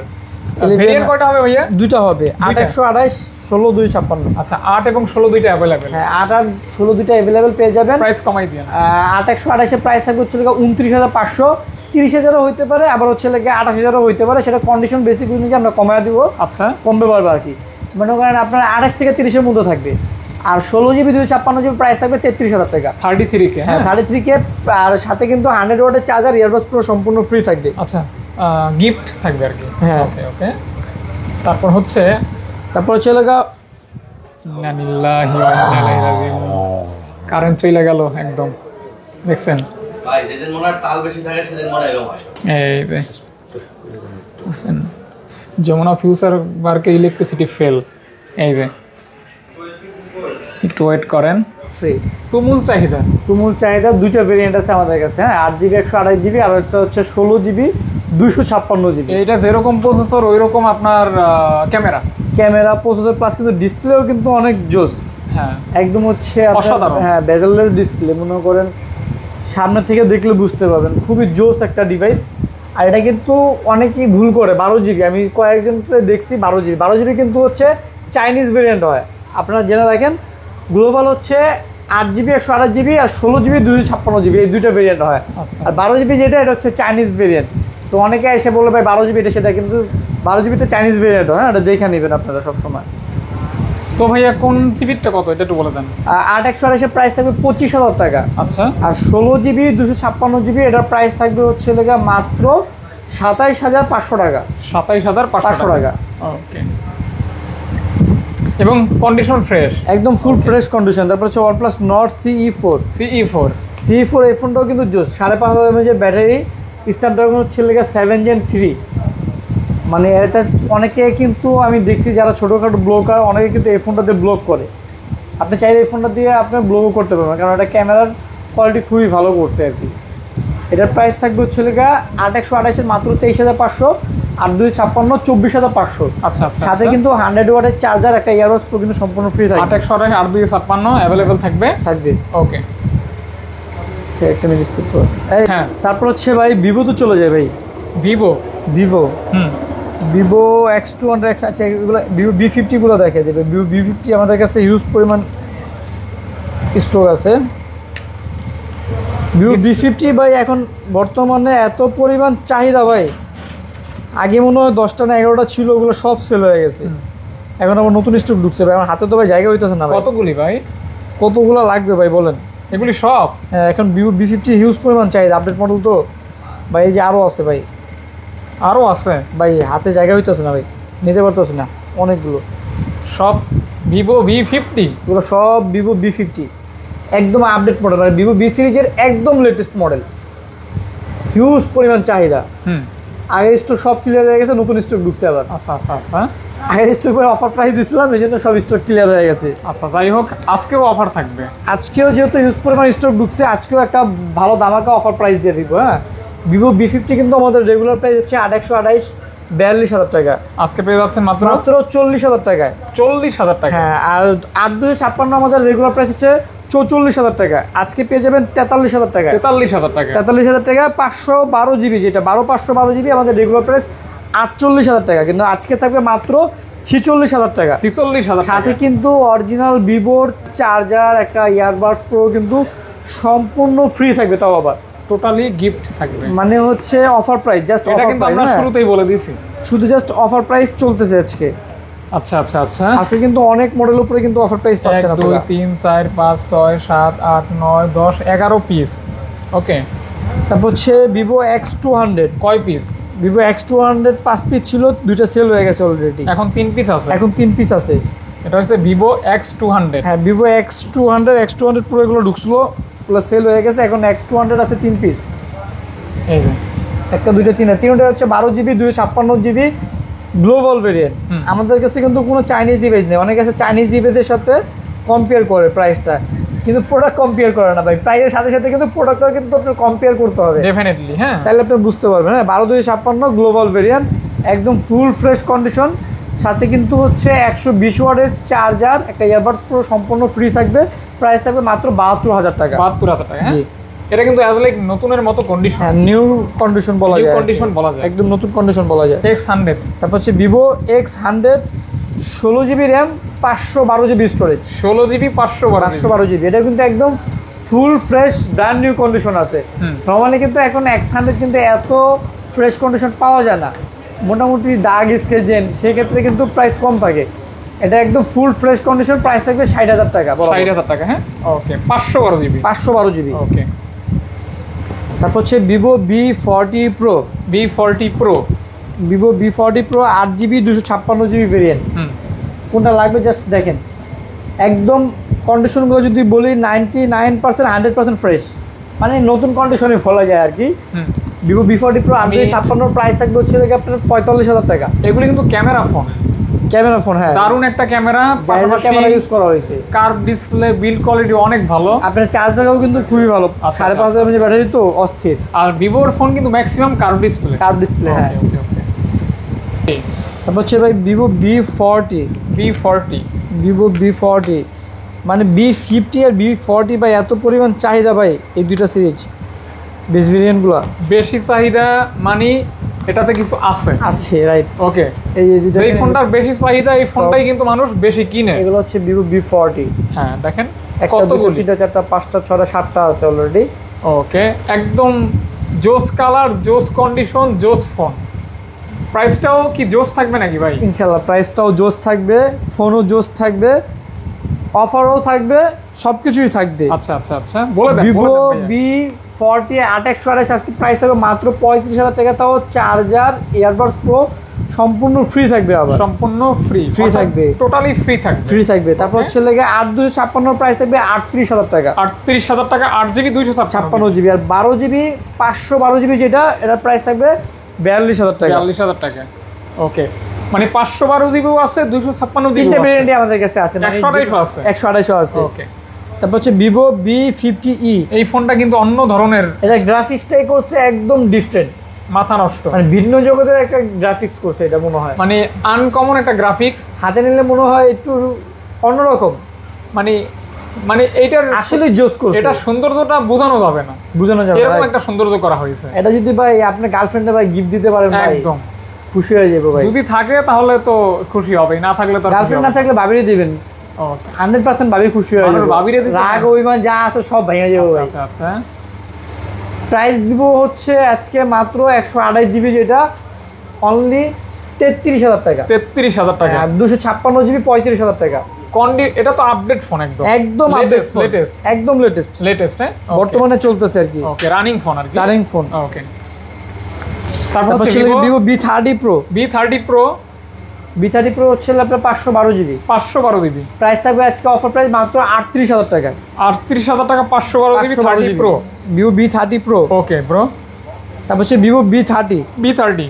ভেরিয়েন্ট কয়টা হবে ভাইয়া? দুইটা হবে, 8 128, 16 256। আচ্ছা 8 এবং 16 দুইটা अवेलेबल। হ্যাঁ 8 আর 16 দুইটা अवेलेबल পেয়ে যাবেন। প্রাইস কমাই দিন। 8 128 এর প্রাইস থাকবে হচ্ছে 29,500, 30,000ও হইতে পারে, আবার হচ্ছে 28,000ও হইতে পারে, সেটা কন্ডিশন বেসিক অনুযায়ী আমরা কমায় দিব। আচ্ছা কমবে পারবে আর কি, মনে করেন আপনার 28 থেকে 30 এর মধ্যে থাকবে। আর 16GB 256GB প্রাইস থাকবে 33,000 টাকা। 33K। হ্যাঁ 33K, আর সাথে কিন্তু 100 ওয়াটের চার্জার, ইয়ারবাডস পুরো সম্পূর্ণ ফ্রি থাকবে। আচ্ছা গিফট থাকবে আর কি। হ্যাঁ ওকে ওকে। তারপর হচ্ছে কারেন্ট চলে গেল একদম, দেখছেন ভাই, যেদিন মনে হয় তাল বেশি থাকে সেদিন মনে হয় এরকম হয়। এই যে দেখছেন, যমুনা ফিউচার পার্কে ইলেকট্রিসিটি ফেল। এই যে একটু ওয়েট করেন। ফ্রি তুমুল চাহিদা। দুইটা ভেরিয়েন্ট আছে আমাদের কাছে। হ্যাঁ 8GB 128GB, আর একটা হচ্ছে 16GB 256GB। এইটা যেরকম প্রসেসর ওই রকম আপনার ক্যামেরা প্রসেসর প্লাস কিন্তু ডিসপ্লেও কিন্তু অনেক জোস। হ্যাঁ একদম হচ্ছে অসাধারণ। হ্যাঁ বেজেললেস ডিসপ্লে, মনে করেন সামনে থেকে দেখলে বুঝতে পারবেন, খুবই জোস একটা ডিভাইস। আর এটা কিন্তু অনেকেই ভুল করে 12GB, আমি কয়েকজন দেখছি 12GB কিন্তু হচ্ছে চাইনিজ ভেরিয়েন্ট হয়। আপনারা জেনে রাখেন, গ্লোবাল হচ্ছে 8GB 128GB আর 16GB 256GB এই দুইটা ভেরিয়েন্ট হয়। আচ্ছা। আর 12GB যেটা এটা হচ্ছে চাইনিজ ভেরিয়েন্ট। তো অনেকে এসে বলবে ভাই 12GB এটা সেটা, কিন্তু 12GBটা চাইনিজ ভেরিয়েন্ট হয়, এটা দেখে নেবেন আপনারা সবসময়। তো ভাইয়া কোন জিবিটা কত এটা একটু বলে দেন। 8 128 প্রাইস থাকবে 25,000 টাকা। আচ্ছা। আর 16GB 256GB এটার প্রাইস থাকবে হচ্ছে লেগা মাত্র 27,500 টাকা। 27,500 টাকা। ওকে। এবং কন্ডিশন ফ্রেশ, একদম ফুল ফ্রেশ কন্ডিশন। তারপর হচ্ছে OnePlus Nord CE4। CE4 এই ফোনটাও কিন্তু জোস, 5,500 mAh ব্যাটারি, স্ন্যাপড্রাগন হচ্ছে লেগা 7 Gen 3। মানে এটা অনেকে কিন্তু আমি দেখছি যারা ছোটোখাটো ব্লগার অনেকে কিন্তু এই ফোনটাতে ব্লগ করে। আপনি চাইলে এই ফোনটা দিয়ে আপনি ব্লগও করতে পারবেন, কারণ এটা ক্যামেরার কোয়ালিটি খুবই ভালো করছে আর কি। এটার প্রাইস থাকবে হচ্ছে লেগা 8 128 মাত্র 23,500, আর 256 24,500। আচ্ছা আচ্ছা। সাথে কিন্তু 100 ওয়াটের চার্জার, একটা ইয়ারবাডস প্রো কিন্তু সম্পূর্ণ ফ্রি থাকবে। 8 128 আর 256 অ্যাভেলেবেল থাকবে। ওকে। আচ্ছা একটা মিনিট স্কিপ করো। হ্যাঁ। তারপর হচ্ছে ভাই ভিভো তো চলে যায় ভাই। ভিভো ভিভো X200 আচ্ছা এগুলো ভিভো V50 গুলো দেখে দেবে। ভিভো V50 আমাদের কাছে হিউজ পরিমাণ স্টক আছে। ভিভো V50 ভাই এখন বর্তমানে এত পরিমাণ চাহিদা ভাই, আগে মনে হয় 10টা না 11টা ছিল, ওগুলো সব সেল হয়ে গেছে। এখন আবার নতুন স্টক ঢুকছে ভাই, আমার হাতে তো ভাই জায়গা হইতেছে না ভাই। কতগুলি ভাই? কতগুলো লাগবে ভাই বলেন? এগুলি সব? হ্যাঁ, এখন ভিভো V50 হিউজ পরিমাণ চাহিদা, আপডেট মডেল তো ভাই। এই যে আরও আছে ভাই, আরও আছে ভাই, হাতে জায়গা হইতেছে না ভাই, নিতে পারতেছে না অনেকগুলো। সব ভিভো V50? এগুলো সব ভিভো V50 একদম আপডেট মডেল, মানে ভিভো V সিরিজের একদম লেটেস্ট মডেল। হিউজ পরিমাণ চাহিদা। আগের স্টক সব ক্লিয়ার হয়ে গেছে, নতুন স্টক ঢুকছে আবার। আচ্ছা আচ্ছা আচ্ছা। আগের স্টক করে অফার প্রাইস দিয়েছিলাম, এই জন্য সব স্টক ক্লিয়ার হয়ে গেছে। আচ্ছা, যাই হোক আজকেও অফার থাকবে। আজকেও যেহেতু হিউজ পরিমাণ স্টক ঢুকছে, আজকেও একটা ভালো দামাকা অফার প্রাইস দিয়ে দিব। হ্যাঁ, ভিভো V50 কিন্তু আমাদের রেগুলার প্রাইস হচ্ছে 8 128 42,000 টাকা। আজকে পেয়ে যাচ্ছেন মাত্র 40,000 টাকায়। 40,000 টাকা। হ্যাঁ, আর 8 256 আমাদের রেগুলার প্রাইস হচ্ছে 44,000 টাকা। আজকে পেয়ে যাবেন 43,000 টাকা। 43,000 টাকা। 43,000 টাকা 512GB, যেটা 512GB আমাদের রেগুলার প্রাইস 48,000 টাকা, কিন্তু আজকে থাকবে মাত্র 46,000 টাকা। 46,000 সাথে কিন্তু অরিজিনাল ভিভোর চার্জার, একটা ইয়ারবাডস প্রো কিন্তু সম্পূর্ণ ফ্রি থাকবে, তাও আবার টোটালি গিফট থাকবে। মানে হচ্ছে অফার প্রাইস, জাস্ট এটা অফার কিন্তু প্রাইস। আমরা শুরুতেই বলে দিয়েছি, শুধু জাস্ট অফার প্রাইস চলতেছে আজকে। আচ্ছা আচ্ছা আচ্ছা। আজকে কিন্তু অনেক মডেল উপরে কিন্তু অফার প্রাইস পাচ্ছেন 1 2 3 4 5 6 7 8 9 10 11 পিস। ওকে। তারপর হচ্ছে ভিভো X200। কয় পিস? ভিভো X200 5 পিস ছিল, দুইটা সেল হয়ে গেছে অলরেডি, এখন 3 পিস আছে। এখন 3 পিস আছে। এটা হচ্ছে ভিভো X200। হ্যাঁ, ভিভো X200 পুরো এগুলো ঢুকছিল, ওগুলো সেল হয়ে গেছে। এখন X200 আছে 3 পিস। এই যে একটা দুইটা তিনটা হচ্ছে 12GB 256GB গ্লোবাল ভেরিয়েন্ট। আমাদের কাছে কিন্তু কোনো চাইনিজ ডিভাইস নেই। অনেক কাছে চাইনিজ ডিভাইসের সাথে কম্পেয়ার করে প্রাইসটা, কিন্তু প্রোডাক্ট কম্পেয়ার করে না ভাই। প্রাইসের সাথে সাথে কিন্তু প্রোডাক্টটাও কিন্তু আপনার কম্পেয়ার করতে হবে ডেফিনেটলি। হ্যাঁ, তাহলে আপনি বুঝতে পারবেন। হ্যাঁ, 12/256 গ্লোবাল ভেরিয়েন্ট, একদম ফুল ফ্রেশ কন্ডিশন। সাথে কিন্তু হচ্ছে 120 ওয়াটের চার্জার, একটা ইয়ারবাডস পুরো সম্পূর্ণ ফ্রি থাকবে। প্রাইস থাকবে মাত্র 72,000 টাকা। 72,000 টাকা। জি, এটা কিন্তু অ্যাজ লাইক নতুনের মতো কন্ডিশন। হ্যাঁ, নিউ কন্ডিশন বলা যায়, কন্ডিশন বলা যায়, একদম নতুন কন্ডিশন বলা যায়। X100। তারপর হচ্ছে Vivo X100 16GB RAM 512GB storage. 16GB 512GB। এটা কিন্তু একদম full fresh brand new condition আছে। নর্মালি কিন্তু এখন X100 কিন্তু এত ফ্রেশ কন্ডিশন পাওয়া যায় না, মোটামুটি দাগ স্কেচ দেন সেক্ষেত্রে কিন্তু প্রাইস কম থাকে। এটা একদম ফুল ফ্রেশ কন্ডিশন, প্রাইস থাকবে 60,000 টাকা। 60,000 টাকা। হ্যাঁ, ওকে। 512GB। 512GB। ওকে। তারপর হচ্ছে Vivo V40 Pro। V40 Pro। Vivo V40 Pro 8GB 256GB variant. কোনটা লাগবে জাস্ট দেখেন, একদম কন্ডিশনগুলো যদি বলি 99% 100% ফ্রেশ, মানে নতুন কন্ডিশনে বলা যায় আর কি। ভিভো V40 Pro 856 প্রাইস থাকবে হচ্ছে আপনার 45,000 টাকা। এগুলো কিন্তু ক্যামেরা ফোন, ক্যামেরা ফোন। হ্যাঁ, দারুণ একটা ক্যামেরা, ক্যামেরা ইউজ করা হয়েছে। কার্ভ ডিসপ্লে, বিল্ড কোয়ালিটি অনেক ভালো। আপনার চার্জ ব্যাকআপ কিন্তু খুবই ভালো, 5,500 mAh ব্যাটারি তো অস্থির। আর ভিভোর ফোন কিন্তু ম্যাক্সিমাম কার্ভ ডিসপ্লে। হ্যাঁ। তারপর হচ্ছে ভাই ভিভো V40। ভিভো V40 মানে V50 আর V40 ভাই এত পরিমাণ চাহিদা ভাই, এই দুইটা সিরিজ বেস ভেরিয়েন্টগুলো বেশি চাহিদা, মানে এটাতে কিছু আছে রাইট। ওকে, এই ফোনটার বেশি চাহিদা, এই ফোনটাই কিন্তু মানুষ বেশি কিনে। এগুলো হচ্ছে ভিভো V40। হ্যাঁ, দেখেন একটা দুটো কতগুলি? তিনটা চারটা পাঁচটা ছটা সাতটা আছে অলরেডি। ওকে, একদম জোস কালার, জোস কন্ডিশন, জোস ফোন। প্রাইসটাও কি জোস থাকবে নাকি ভাই? ইনশাল্লাহ প্রাইসটাও জোস থাকবে, ফোনও জোস থাকবে, অফারও থাকবে, সবকিছুই থাকবে। আচ্ছা আচ্ছা আচ্ছা, বলে দেন ভিভো ভাইয়া। V40 828 আজকে প্রাইস থাকবে মাত্র 35,000 টাকা, তাও চার্জার ইয়ারবাডস প্রো সম্পূর্ণ ফ্রি থাকবে, আবার সম্পূর্ণ ফ্রি Free থাকবে। টোটালি ফ্রি থাকবে। ফ্রি থাকবে। তারপর হচ্ছে লেগে 8256 প্রাইস থাকবে 38,000 টাকা, 38,000 টাকা, 8GB 256 56 জিবি। আর 12 GB 512 জিবি যেটা, এটার প্রাইস থাকবে 42,000 টাকা। 42,000 টাকা। ওকে, মানে 512GB আছে, 256GB তিনটা আছে। ভেরিয়েন্টই আমাদের কাছে আছে, 128 আছে। 128 আছে। ওকে, তারপর হচ্ছে ভিভো V50e, এই ফোনটা কিন্তু অন্য ধরনের, এটা গ্রাফিক্সটাই করছে একদম ডিফারেন্ট, মাথা নষ্ট, মানে ভিন্ন জগতের একটা গ্রাফিক্স করছে এটা মনে হয়। মানে আনকমন একটা গ্রাফিক্স। হাতে নিলে মনে হয় একটু অন্যরকম, মানে মানে এইটার আসলে জোস করছে, এটা সৌন্দর্যটা বোঝানো যাবে না, বোঝানো যাবে এরকম ভাই। একটা সৌন্দর্য করা হয়েছে। এটা যদি ভাই আপনার গার্লফ্রেন্ডে ভাই গিফট দিতে পারেন ভাই, একদম খুশি হয়ে যাবে ভাই। যদি থাকে তাহলে তো খুশি হবে, না থাকলে তো গার্লফ্রেন্ড না থাকলে ভাবিরে দিবেন, ওকে 100% ভাবি খুশি হয়ে আমার যাবে। ভাবিরে দিতে রাগ না। অভিমান যা আছে সব ভেঙে যাবে ভাই। আচ্ছা আচ্ছা, প্রাইস দিব হচ্ছে আজকে মাত্র 128 জিবি, যেটা অনলি 33,000 টাকা। 33,000 টাকা। 256 জিবি 35,000 টাকা। এটা তো আপডেট ফোন, একদম একদম আপডেট, লেটেস্ট একদম লেটেস্ট, লেটেস্ট। হ্যাঁ, বর্তমানে চলতেছে আর কি, ওকে, রানিং ফোন আর কি, রানিং ফোন। ওকে। তারপর তারপর হচ্ছে ছিল Vivo V30 Pro, V30 Pro, V30 Pro হচ্ছে আপনার 512 জিবি, 512GB, প্রাইস থাকবে আজকে অফার প্রাইস মাত্র 38,000 টাকা। 38,000 টাকা, 512GB 30 Pro। Vivo V30 Pro। Okay bro, তারপর হচ্ছে ভিভো V30, V30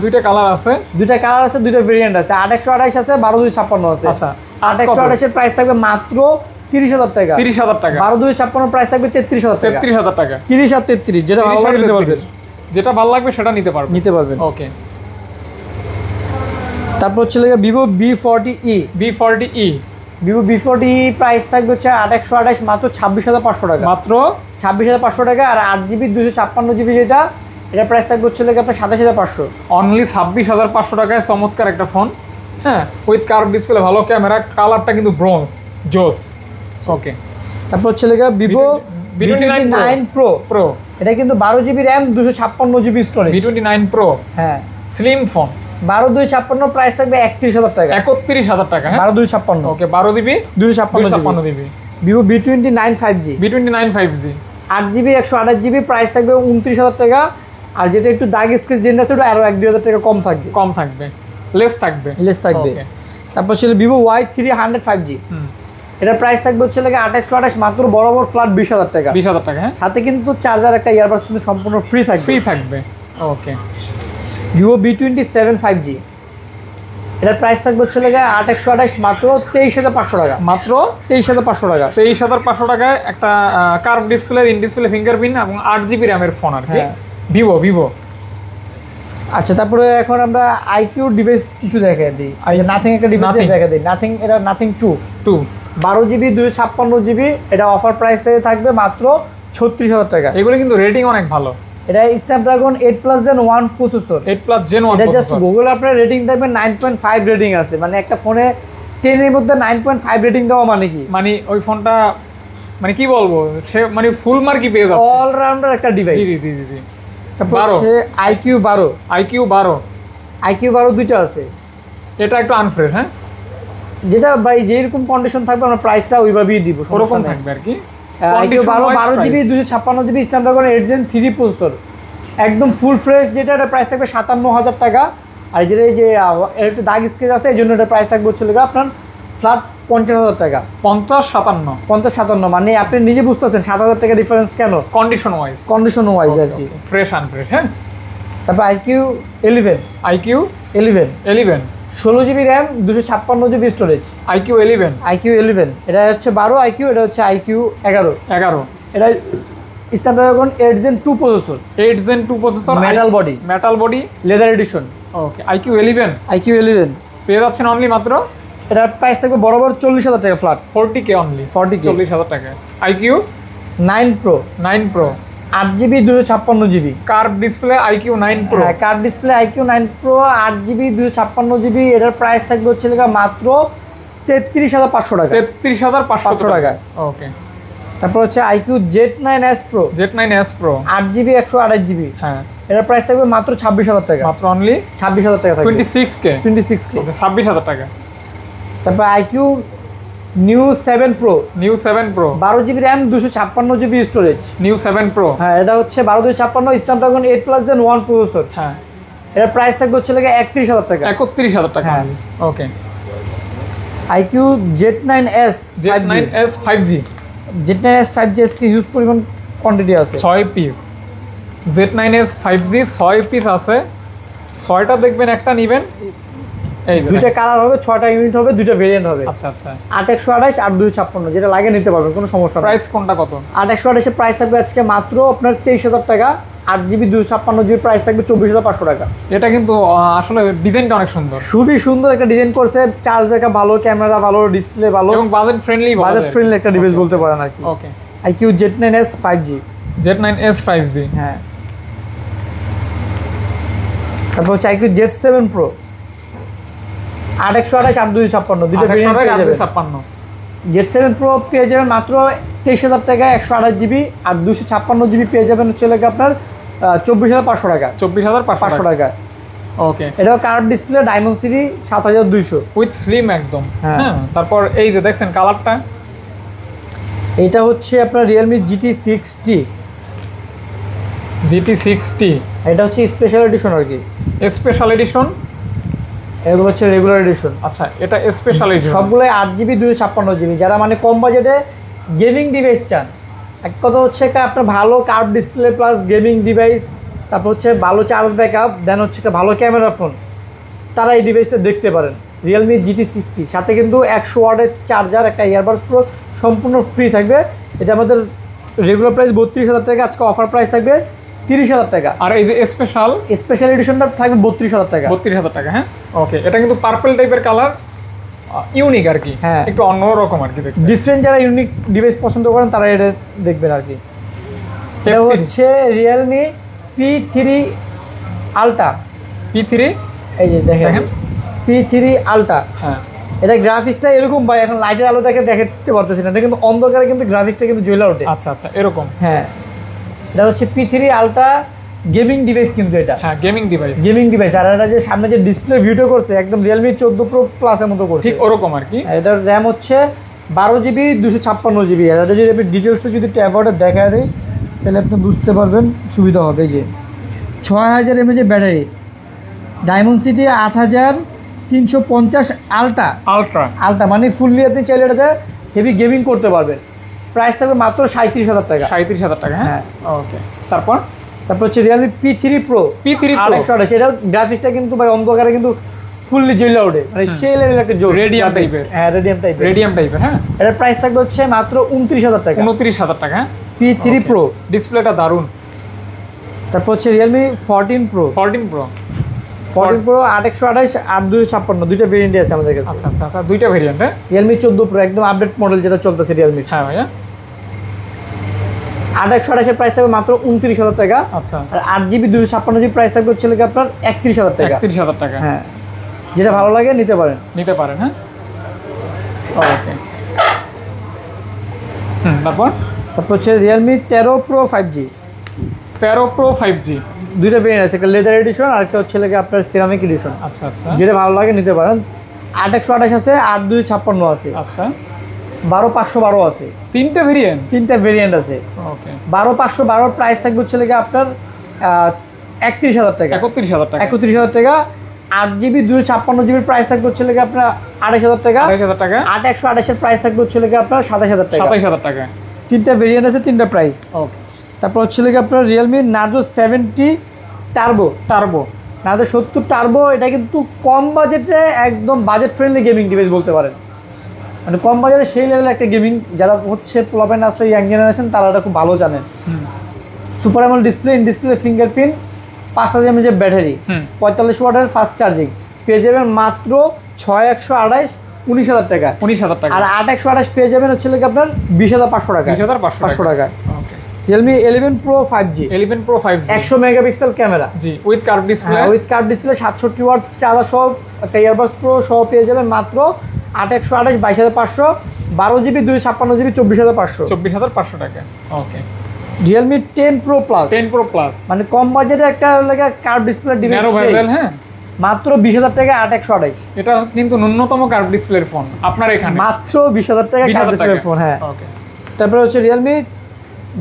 দুইটা কালার আছে। দুইটা কালার আছে, দুইটা ভেরিয়েন্ট আছে, 8128 আছে, 12256 আছে। আচ্ছা, 8128 এর প্রাইস থাকবে মাত্র 30,000 টাকা, 30,000 টাকা, 12256 প্রাইস থাকবে 33,000 টাকা। 33,000 টাকা, 30 আর 33 যেটা ভালো লাগে নিতে পারবেন, যেটা ভালো লাগবে সেটা নিতে পারবেন। নিতে পারবেন। ওকে, তারপর হচ্ছে Vivo V40e, V40e Vivo V40e price থাকবে হচ্ছে 8128 মাত্র 26,500 টাকা, মাত্র 26,500 টাকা। আর 8GB 256GB যেটা, এটা প্রাইস থাকবে হচ্ছে আপনার 27,500। অনলি 26,500 টাকায় চমৎকার একটা ফোন। হ্যাঁ, উইথ কার্ভ ডিসপ্লে, ভালো ক্যামেরা, কালারটা কিন্তু ব্রোঞ্জ জোস। ওকে, তারপর হচ্ছে ভিভো V29 Pro, প্রো, এটা কিন্তু 12GB RAM 256GB storage. V29 Pro হ্যাঁ, স্লিম ফোন, 12256 প্রাইস থাকবে 31,000 টাকা, 31,000 টাকা। হ্যাঁ, 12256। ওকে, 12GB 256GB। Vivo V29 5G, V29 5G, 8GB 128GB price থাকবে 29,000 টাকা। আর যেটা একটু দাগ স্কেচ জেন্ট আছে ওটা আরো 1-2,000 টাকা কম থাকবে, কম থাকবে, লেস থাকবে, লেস থাকবে। Okay. তারপর ছিল ভিভো Y300 5G, হুম, এটার প্রাইস থাকবে হচ্ছে 2828 মাত্র, বরাবর ফ্ল্যাট 20,000 টাকা। 20,000 টাকা। হ্যাঁ, সাথে কিন্তু চার্জার একটা ইয়ারবাডস কিন্তু সম্পূর্ণ ফ্রি থাকবে। ফ্রি থাকবে। ওকে, ভিভো V27 5G, এটার প্রাইস থাকবে হচ্ছে 2828 মাত্র 23,500 টাকা, মাত্র 23,500 টাকা। 23,500 টাকায় একটা curve display, in display fingerprint এবং 8GB র্যামের ফোন আর কি। হ্যাঁ। ভিভো। আচ্ছা, তারপরে এখন আমরা আইকিউ ডিভাইস কিছু দেখা দিই। নাথিং একটা ডিভাইস Nothing। দেখা দিই, নাথিং, এটা নাথিং 2, 12GB 256GB, এটা অফার প্রাইসে থাকবে মাত্র 36,000 টাকা। এগুলো কিন্তু রেটিং অনেক ভালো। এটা স্ন্যাপড্রাগন 8+ Gen 1 প্রসেসর। 8+ Gen 1 এটা জাস্ট গুগল আপনার রেটিং দেখবেন 9.5 রেটিং আছে, মানে একটা ফোনে 10 এর মধ্যে 9.5 রেটিং দেওয়া মানে কি? মানে ওই ফোনটা মানে কি বলবো, সে মানে ফুল মার্কই পেয়ে যাচ্ছে। অলরাউন্ডার একটা ডিভাইস। জি। তারপর 12 হচ্ছে IQ 12, IQ 12 দুইটা আছে। এটা একটু আনফ্রেশ। হ্যাঁ, যেটা ভাই যেরকম কন্ডিশন থাকবে আমরা প্রাইসটা ওইভাবেই দিব, ওরকম থাকবে আর কি। IQ 12GB 256GB Snapdragon 8 Gen 3 processor, একদম ফুল ফ্রেশ, যেটা এটা প্রাইস থাকবে 57,000 টাকা। আর যেটা এই যে এর একটু দাগ স্কেচ আছে, এই জন্য এটা প্রাইস থাকবে হচ্ছে আপনার ফ্ল্যাট 50,000 টাকা। 50-57 50-57 মানে আপনি নিজে বুঝতেছেন 7,000 টাকা ডিফারেন্স কেন, কন্ডিশন ওয়াইজ আর কি। ফ্রেশ আনফ্রেশ। হ্যাঁ, তারপর IQ 11, IQ 11 16GB RAM 256GB storage, IQ 11, IQ 11 এটা হচ্ছে 12 IQ, এটা হচ্ছে IQ 11। এটা Snapdragon 8 Gen 2 processor, 8 Gen 2 processor, metal body, leather edition. Okay, IQ 11 পেয়ে যাচ্ছেন অনলি মাত্র, এটার প্রাইস থাকবে বরাবর 40,000 টাকা ফ্ল্যাট, 40K অনলি, 40K 40,000 টাকা। IQ 9 Pro 8GB 256GB curve display, IQ 9 Pro, হ্যাঁ, curve display IQ 9 Pro 8GB 256GB, এটার প্রাইস থাকবে হচ্ছে মাত্র 33,500 টাকা। 33,500 টাকা। ওকে। তারপর হচ্ছে IQ Z9s Pro, Z9s Pro 8GB 128GB, হ্যাঁ এটার প্রাইস থাকবে মাত্র 26,000 টাকা। মাত্র অনলি 26,000 টাকা থাকবে। 26K 26K। ওকে 26,000 টাকা। তারপর IQ Neo 7 Pro, new 7 Pro 12GB RAM 256GB storage. New 7 Pro হ্যাঁ, এটা হচ্ছে 12/256 Snapdragon 8+1 প্রসেসর। হ্যাঁ এটার প্রাইস থাকবে হচ্ছে লাগে 31,000 টাকা। 31,000 টাকা। হ্যাঁ। ওকে। IQ Z9s 5G, Z9s 5G Z9s 5G কি হিউজ পরিমাণ কোয়ান্টিটি আছে। 6 পিস Z9s 5G 6 পিস আছে। 6টা দেখবেন, একটা নেবেন, এই যে দুইটা কালার হবে, 6টা ইউনিট হবে, দুইটা ভেরিয়েন্ট হবে। আচ্ছা আচ্ছা। 8/128, 8/256, যেটা লাগে নিতে পারবেন, কোনো সমস্যা নাই। প্রাইস কোনটা কত? 8/128 এর প্রাইস থাকবে আজকে মাত্র আপনার 23,000 টাকা। 8GB 256GB প্রাইস থাকবে 24,500 টাকা। এটা কিন্তু আসলে ডিজাইনটা অনেক সুন্দর খুবই সুন্দর একটা ডিজাইন করছে, চার্জ ব্যাকআপ ভালো, ক্যামেরা ভালো, ডিসপ্লে ভালো, এবং বাজেট ফ্রেন্ডলি। বাজেট ফ্রেন্ডলি একটা ডিভাইস বলতে পারেন আর কি। ওকে। IQ Z9s 5G। Z9s 5G হ্যাঁ। তারপর হচ্ছে IQ Z7 Pro, 8/128, 8/256, দুটো ভেরিয়েন্ট পেয়ে যাবেন। 56 Z7 Pro পেয়ে যাবেন মাত্র 23,000 টাকা, 128GB, আর 256GB পেয়ে যাবেন হচ্ছে লাগে আপনার 24,500 টাকা। 24,500 টাকা। ওকে। এটাও curve display, diamond city 7200। With slim একদম। হ্যাঁ। হ্যাঁ। তারপর এই যে দেখছেন কালারটা, এটা হচ্ছে আপনার Realme GT6T, GT6T এটা হচ্ছে স্পেশাল এডিশন আর কি। Special edition. এগুলো হচ্ছে রেগুলার এডিশন। আচ্ছা, এটা স্পেশাল এডিশন। সবগুলোই 8GB 256GB। যারা মানে কম বাজেটে গেমিং ডিভাইস চান, এক কথা হচ্ছে একটা আপনার ভালো curve display plus gaming device, তারপর হচ্ছে ভালো চার্জ ব্যাকআপ, দেন হচ্ছে একটা ভালো ক্যামেরা ফোন, তারা এই ডিভাইসটা দেখতে পারেন। Realme GT6T, সাথে কিন্তু 100 ওয়াটের চার্জার, একটা ইয়ারবাডস প্রো সম্পূর্ণ ফ্রি থাকবে। এটা আমাদের রেগুলার প্রাইস 32,000 টাকা, আজকে অফার প্রাইস থাকবে 30,000 টাকা। আর এই যে স্পেশাল এডিশনটা থাকবে 32,000 টাকা। 32,000 টাকা। হ্যাঁ। ওকে। এটা কিন্তু পার্পল টাইপের কালার, ইউনিক আর কি। হ্যাঁ। একটু অন্য রকম আর কি দেখতে। ডিফারেন্ট যারা ইউনিক ডিভাইস পছন্দ করেন তারা এটা দেখবেন আর কি। এটা হচ্ছে Realme P3 Ultra। P3 এই যে দেখেন P3 Ultra। হ্যাঁ। এটা গ্রাফিক্সটা এরকম ভাই, এখন লাইটের আলো দেখতে পারতেছি না, এটা কিন্তু অন্ধকারে কিন্তু গ্রাফিক্সটা কিন্তু জ্বলে ওঠে। আচ্ছা আচ্ছা, এরকম। হ্যাঁ, এটা হচ্ছে P3 Ultra গেমিং ডিভাইস কিন্তু এটা। হ্যাঁ, গেমিং ডিভাইস। Gaming device. আর এটা যে সামনে যে ডিসপ্লে ভিডিও করছে একদম Realme 14 Pro Plus এর মতো করছে। ঠিক ওরকম আর কি। এটার RAM হচ্ছে 12GB 256GB। আর এটা যদি আপনি ডিটেলসে যদি ট্যাবলেটে দেখা দেয় তাহলে আপনি বুঝতে পারবেন, সুবিধা হবে। যে 6000 mAh battery, diamond city 8350 ultra. Ultra মানে ফুললি আপনি চাইলে এটাতে হেভি গেমিং করতে পারবেন। প্রাইস থাকবে মাত্র 37,000 টাকা। 37,000 টাকা। হ্যাঁ। ওকে। তারপর হচ্ছে Realme P3 Pro। 128, এটা গ্রাফিক্সটা কিন্তু ভাই অন্ধকারে কিন্তু ফুললি জ্বলে ওঠে, মানে সেই লেভেল একটা জোস। রেডিয়াম টাইপের। হ্যাঁ, রেডিয়াম টাইপের। হ্যাঁ। এটার প্রাইস থাকবে হচ্ছে মাত্র 29,000 টাকা। 29,000 টাকা। হ্যাঁ। P3 Pro। ডিসপ্লেটা দারুন। তারপর হচ্ছে Realme 14 Pro। 14 Pro 8/128, 8/256, দুইটা ভেরিয়েন্ট আছে আমাদের কাছে। আচ্ছা আচ্ছা আচ্ছা, দুইটা ভেরিয়েন্ট। হ্যাঁ। Realme 14 Pro একদম আপডেট মডেল যেটা চলতেছে Realme। হ্যাঁ ভাইয়া। 8/128 এর প্রাইস থাকবে মাত্র 29,000 টাকা। আচ্ছা। আর 8GB 256GB প্রাইস থাকবে হচ্ছে আপনার 31,000 টাকা। 31,000 টাকা। হ্যাঁ, যেটা ভালো লাগে নিতে পারেন। হ্যাঁ। ওকে। তারপর হচ্ছে Realme 13 Pro 5G। 13 Pro 5G দুইটা ভেরিয়েন্ট আছে, একটা লেদার এডিশন আর একটা হচ্ছে আপনার সিরামিক এডিশন। আচ্ছা আচ্ছা। যেটা ভালো লাগে নিতে পারেন। 8/128 আছে, 8/256 আছে, আচ্ছা, 12/512 আছে। তিনটা ভেরিয়েন্ট আছে। ওকে। 12/512 প্রাইস থাকবে হচ্ছে আপনার 31,000 টাকা। 31,000 টাকা। 31,000 টাকা। 8GB 256GB প্রাইস থাকবে হচ্ছে আপনার 28,000 টাকা। 28,000 টাকা। 8/128 এর প্রাইস থাকবে হচ্ছে আপনার 27,000 টাকা। 27,000 টাকা। তিনটা ভেরিয়েন্ট আছে, তিনটা প্রাইস। ওকে। তারপর হচ্ছে আপনার Realme Narzo 70 turbo. Narzo 70 turbo, এটা কিন্তু কম বাজেটে একদম বাজেট ফ্রেন্ডলি গেমিং ডিভাইস বলতে পারেন। মানে কম বাজারে সেই লেভেলের একটা গেমিং, যারা হচ্ছে পোলাপেন আছে, ইয়াং জেনারেশন, তারা এটা খুব ভালো জানেন। Super AMOLED display, in display fingerprint, 5000 mAh battery, 45 ওয়াটের ফাস্ট চার্জিং, পেয়ে যাবেন মাত্র 6128, 19,000 টাকা। 19,000 টাকা। আর 8/128 পেয়ে যাবেন হচ্ছে আপনার 20,500 টাকা। 20,500 টাকা। Okay. Realme 11 Pro 5G। 11 Pro 5G 100 megapixel camera. জি, with curve display. With curve display, 67 watt charger সহ, একটা ইয়ারবাডস প্রো সহ পেয়ে যাবেন মাত্র 8/128 22,500, 12GB 256GB 24,500। 24,500 টাকা। Okay. Realme 10 Pro Plus, 10 Pro Plus মানে কম বাজেটে একটা কার্ভ ডিসপ্লে ডিভাইস, ন্যারো বেজেল, হ্যাঁ, মাত্র 20,000 টাকা 8/128। এটা কিন্তু ন্যূনতম কার্ভ ডিসপ্লের ফোন আপনার এখানে, মাত্র 20,000 টাকা কার্ভ ডিসপ্লের ফোন, হ্যাঁ। ওকে। তারপরে হচ্ছে Realme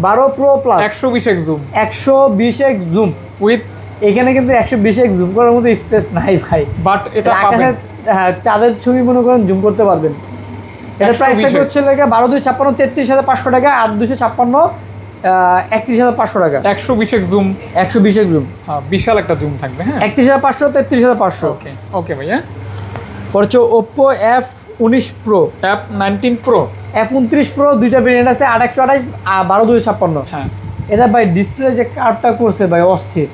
12 Pro Plus, 120x zoom, 120x zoom with, এখানে কিন্তু 120x জুম করার মতো স্পেস নাই ভাই, বাট এটা আকাশের হ্যাঁ চাঁদের ছবি মনে করেন জুম করতে পারবেন। এটা প্রাইস থাকবে হচ্ছে 12,256 33,500 টাকা, 8,256 31,500 টাকা। 120x জুম, 120x জুম, বিশাল একটা জুম থাকবে, হ্যাঁ। 31,500 33,500। ওকে ওকে ভাইয়া। পর হচ্ছে Oppo F19 Pro, F19 Pro, F29 Pro, দুইটা ভেরিয়েন্ট আছে, 8/128 আর 12,256। হ্যাঁ, এটা ভাই ডিসপ্লে যে কার্ভটা করছে ভাই অস্থির,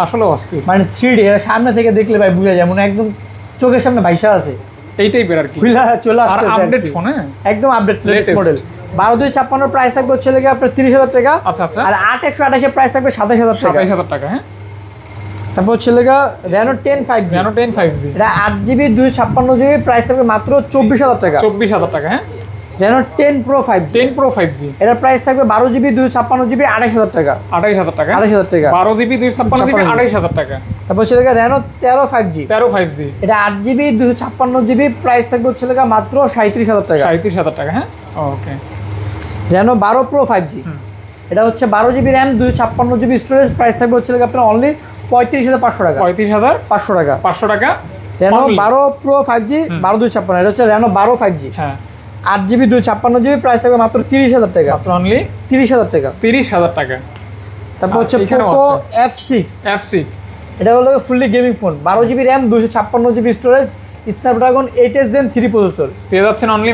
আসলে অস্থির, মানে 3D, এটা সামনে থেকে দেখলে ভাই বুঝা যায় মনে হয় একদম চোখের সামনে ভাইসা আছে, এইটাই বের আর কি, চলে আর আসছে আপডেট ফোন, হ্যাঁ, একদম update latest Latest। Model. 12,256 price থাকবে হচ্ছে আপনার 30,000 টাকা। আচ্ছা আচ্ছা, আর 8/128 প্রাইস থাকবে 27,000 টাকা। 27,000 টাকা, হ্যাঁ। তারপর হচ্ছে Reno 10 5G, Reno 10 5G, এটা 8GB 256GB, প্রাইস থাকবে মাত্র 24,000 টাকা। 24,000 টাকা, হ্যাঁ। Reno 10 Pro 5G, 10 Pro 5G, এটা প্রাইস থাকবে 12GB 256GB 28,000 টাকা। 28,000 টাকা, 28,000 টাকা। 12GB 256GB 28,000 টাকা। তারপর হচ্ছে Reno 13 5G, 13 5G, এটা 8GB 256GB, প্রাইস থাকবে হচ্ছে মাত্র 37,000 টাকা। 37,000 টাকা, হ্যাঁ। ওকে। Reno 12 Pro 5G, এটা হচ্ছে 12GB RAM 256GB storage, price থাকবে হচ্ছে আপনার অনলি 35,500 টাকা। 35,500 টাকা। 500 টাকা। Reno Only। 12 Pro 5G 12,256, এটা হচ্ছে Reno 12 5G, হ্যাঁ, 8GB 256GB, প্রাইস থাকবে মাত্র 30,000 টাকা। মাত্র অনলি 30,000 টাকা। 30,000 টাকা। তারপর হচ্ছে এখানেও Poco আছে। F6, F6, এটা হলো fully gaming phone, 12GB RAM 256GB storage, Snapdragon 8s Gen 3 processor, পেয়ে যাচ্ছেন অনলি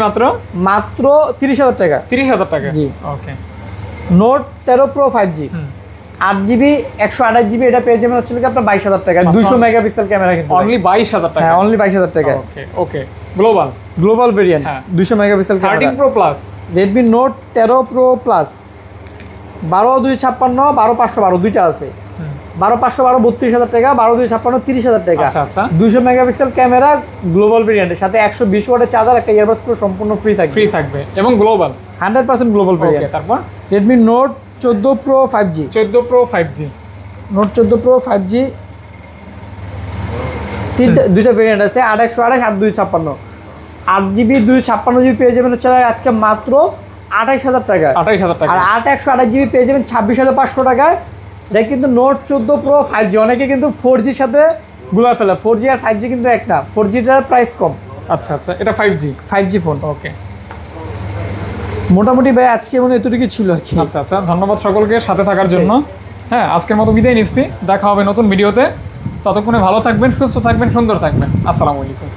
মাত্র 30,000 টাকা। 30,000 টাকা। জি। ওকে। Note 13 Pro 5G, 8GB 128GB, এটা পেয়ে যাবেন হচ্ছে আপনার 22,000 টাকা। 200 মেগাপিক্সেল ক্যামেরা কিন্তু অনলি 22,000 টাকা। হ্যাঁ, অনলি 22,000 টাকা। ওকে ওকে। গ্লোবাল গ্লোবাল ভেরিয়েন্ট, হ্যাঁ। 200 megapixel 13 camera. Pro Plus, Redmi Note 13 Pro Plus, 12,256 12,512 দুইটা আছে, 12,512 32,000 টাকা, 12,256 30,000 টাকা। আচ্ছা আচ্ছা। 200 মেগাপিক্সেল ক্যামেরা, গ্লোবাল ভেরিয়েন্টের সাথে 120 ওয়াটের চার্জার, একটা ইয়ারবাডস পুরো সম্পূর্ণ ফ্রি থাকবে। ফ্রি থাকবে এবং গ্লোবাল 100% গ্লোবাল ওকে। ভেরিয়েন্ট। তারপর Redmi Note 14 Pro 5G, 14 Pro 5G, Note 14 Pro 5G, দুইটা ভেরিয়েন্ট আছে, 8/128 8/256। 8GB 256GB পেয়ে যাবেন হচ্ছে আজকে মাত্র 28,000 টাকা। 28,000 টাকা। আর 8/128GB পেয়ে যাবেন 26,500 টাকায়। এটা কিন্তু Note 14 Pro 5G, অনেকে কিন্তু 4Gর সাথে গুলা ফেলে, 4G আর 5G কিন্তু এক না, 4Gটার প্রাইস কম। আচ্ছা আচ্ছা, এটা 5G ফোন। ওকে। মোটামুটি ভাই আজকে মনে এতটুকু ছিল আর কি। আচ্ছা আচ্ছা, ধন্যবাদ সকলকে সাথে থাকার জন্য। হ্যাঁ, আজকের মতো বিদায় নিচ্ছি, দেখা হবে নতুন ভিডিওতে। ততক্ষণে ভালো থাকবেন, সুস্থ থাকবেন, সুন্দর থাকবেন। আসসালামু আলাইকুম।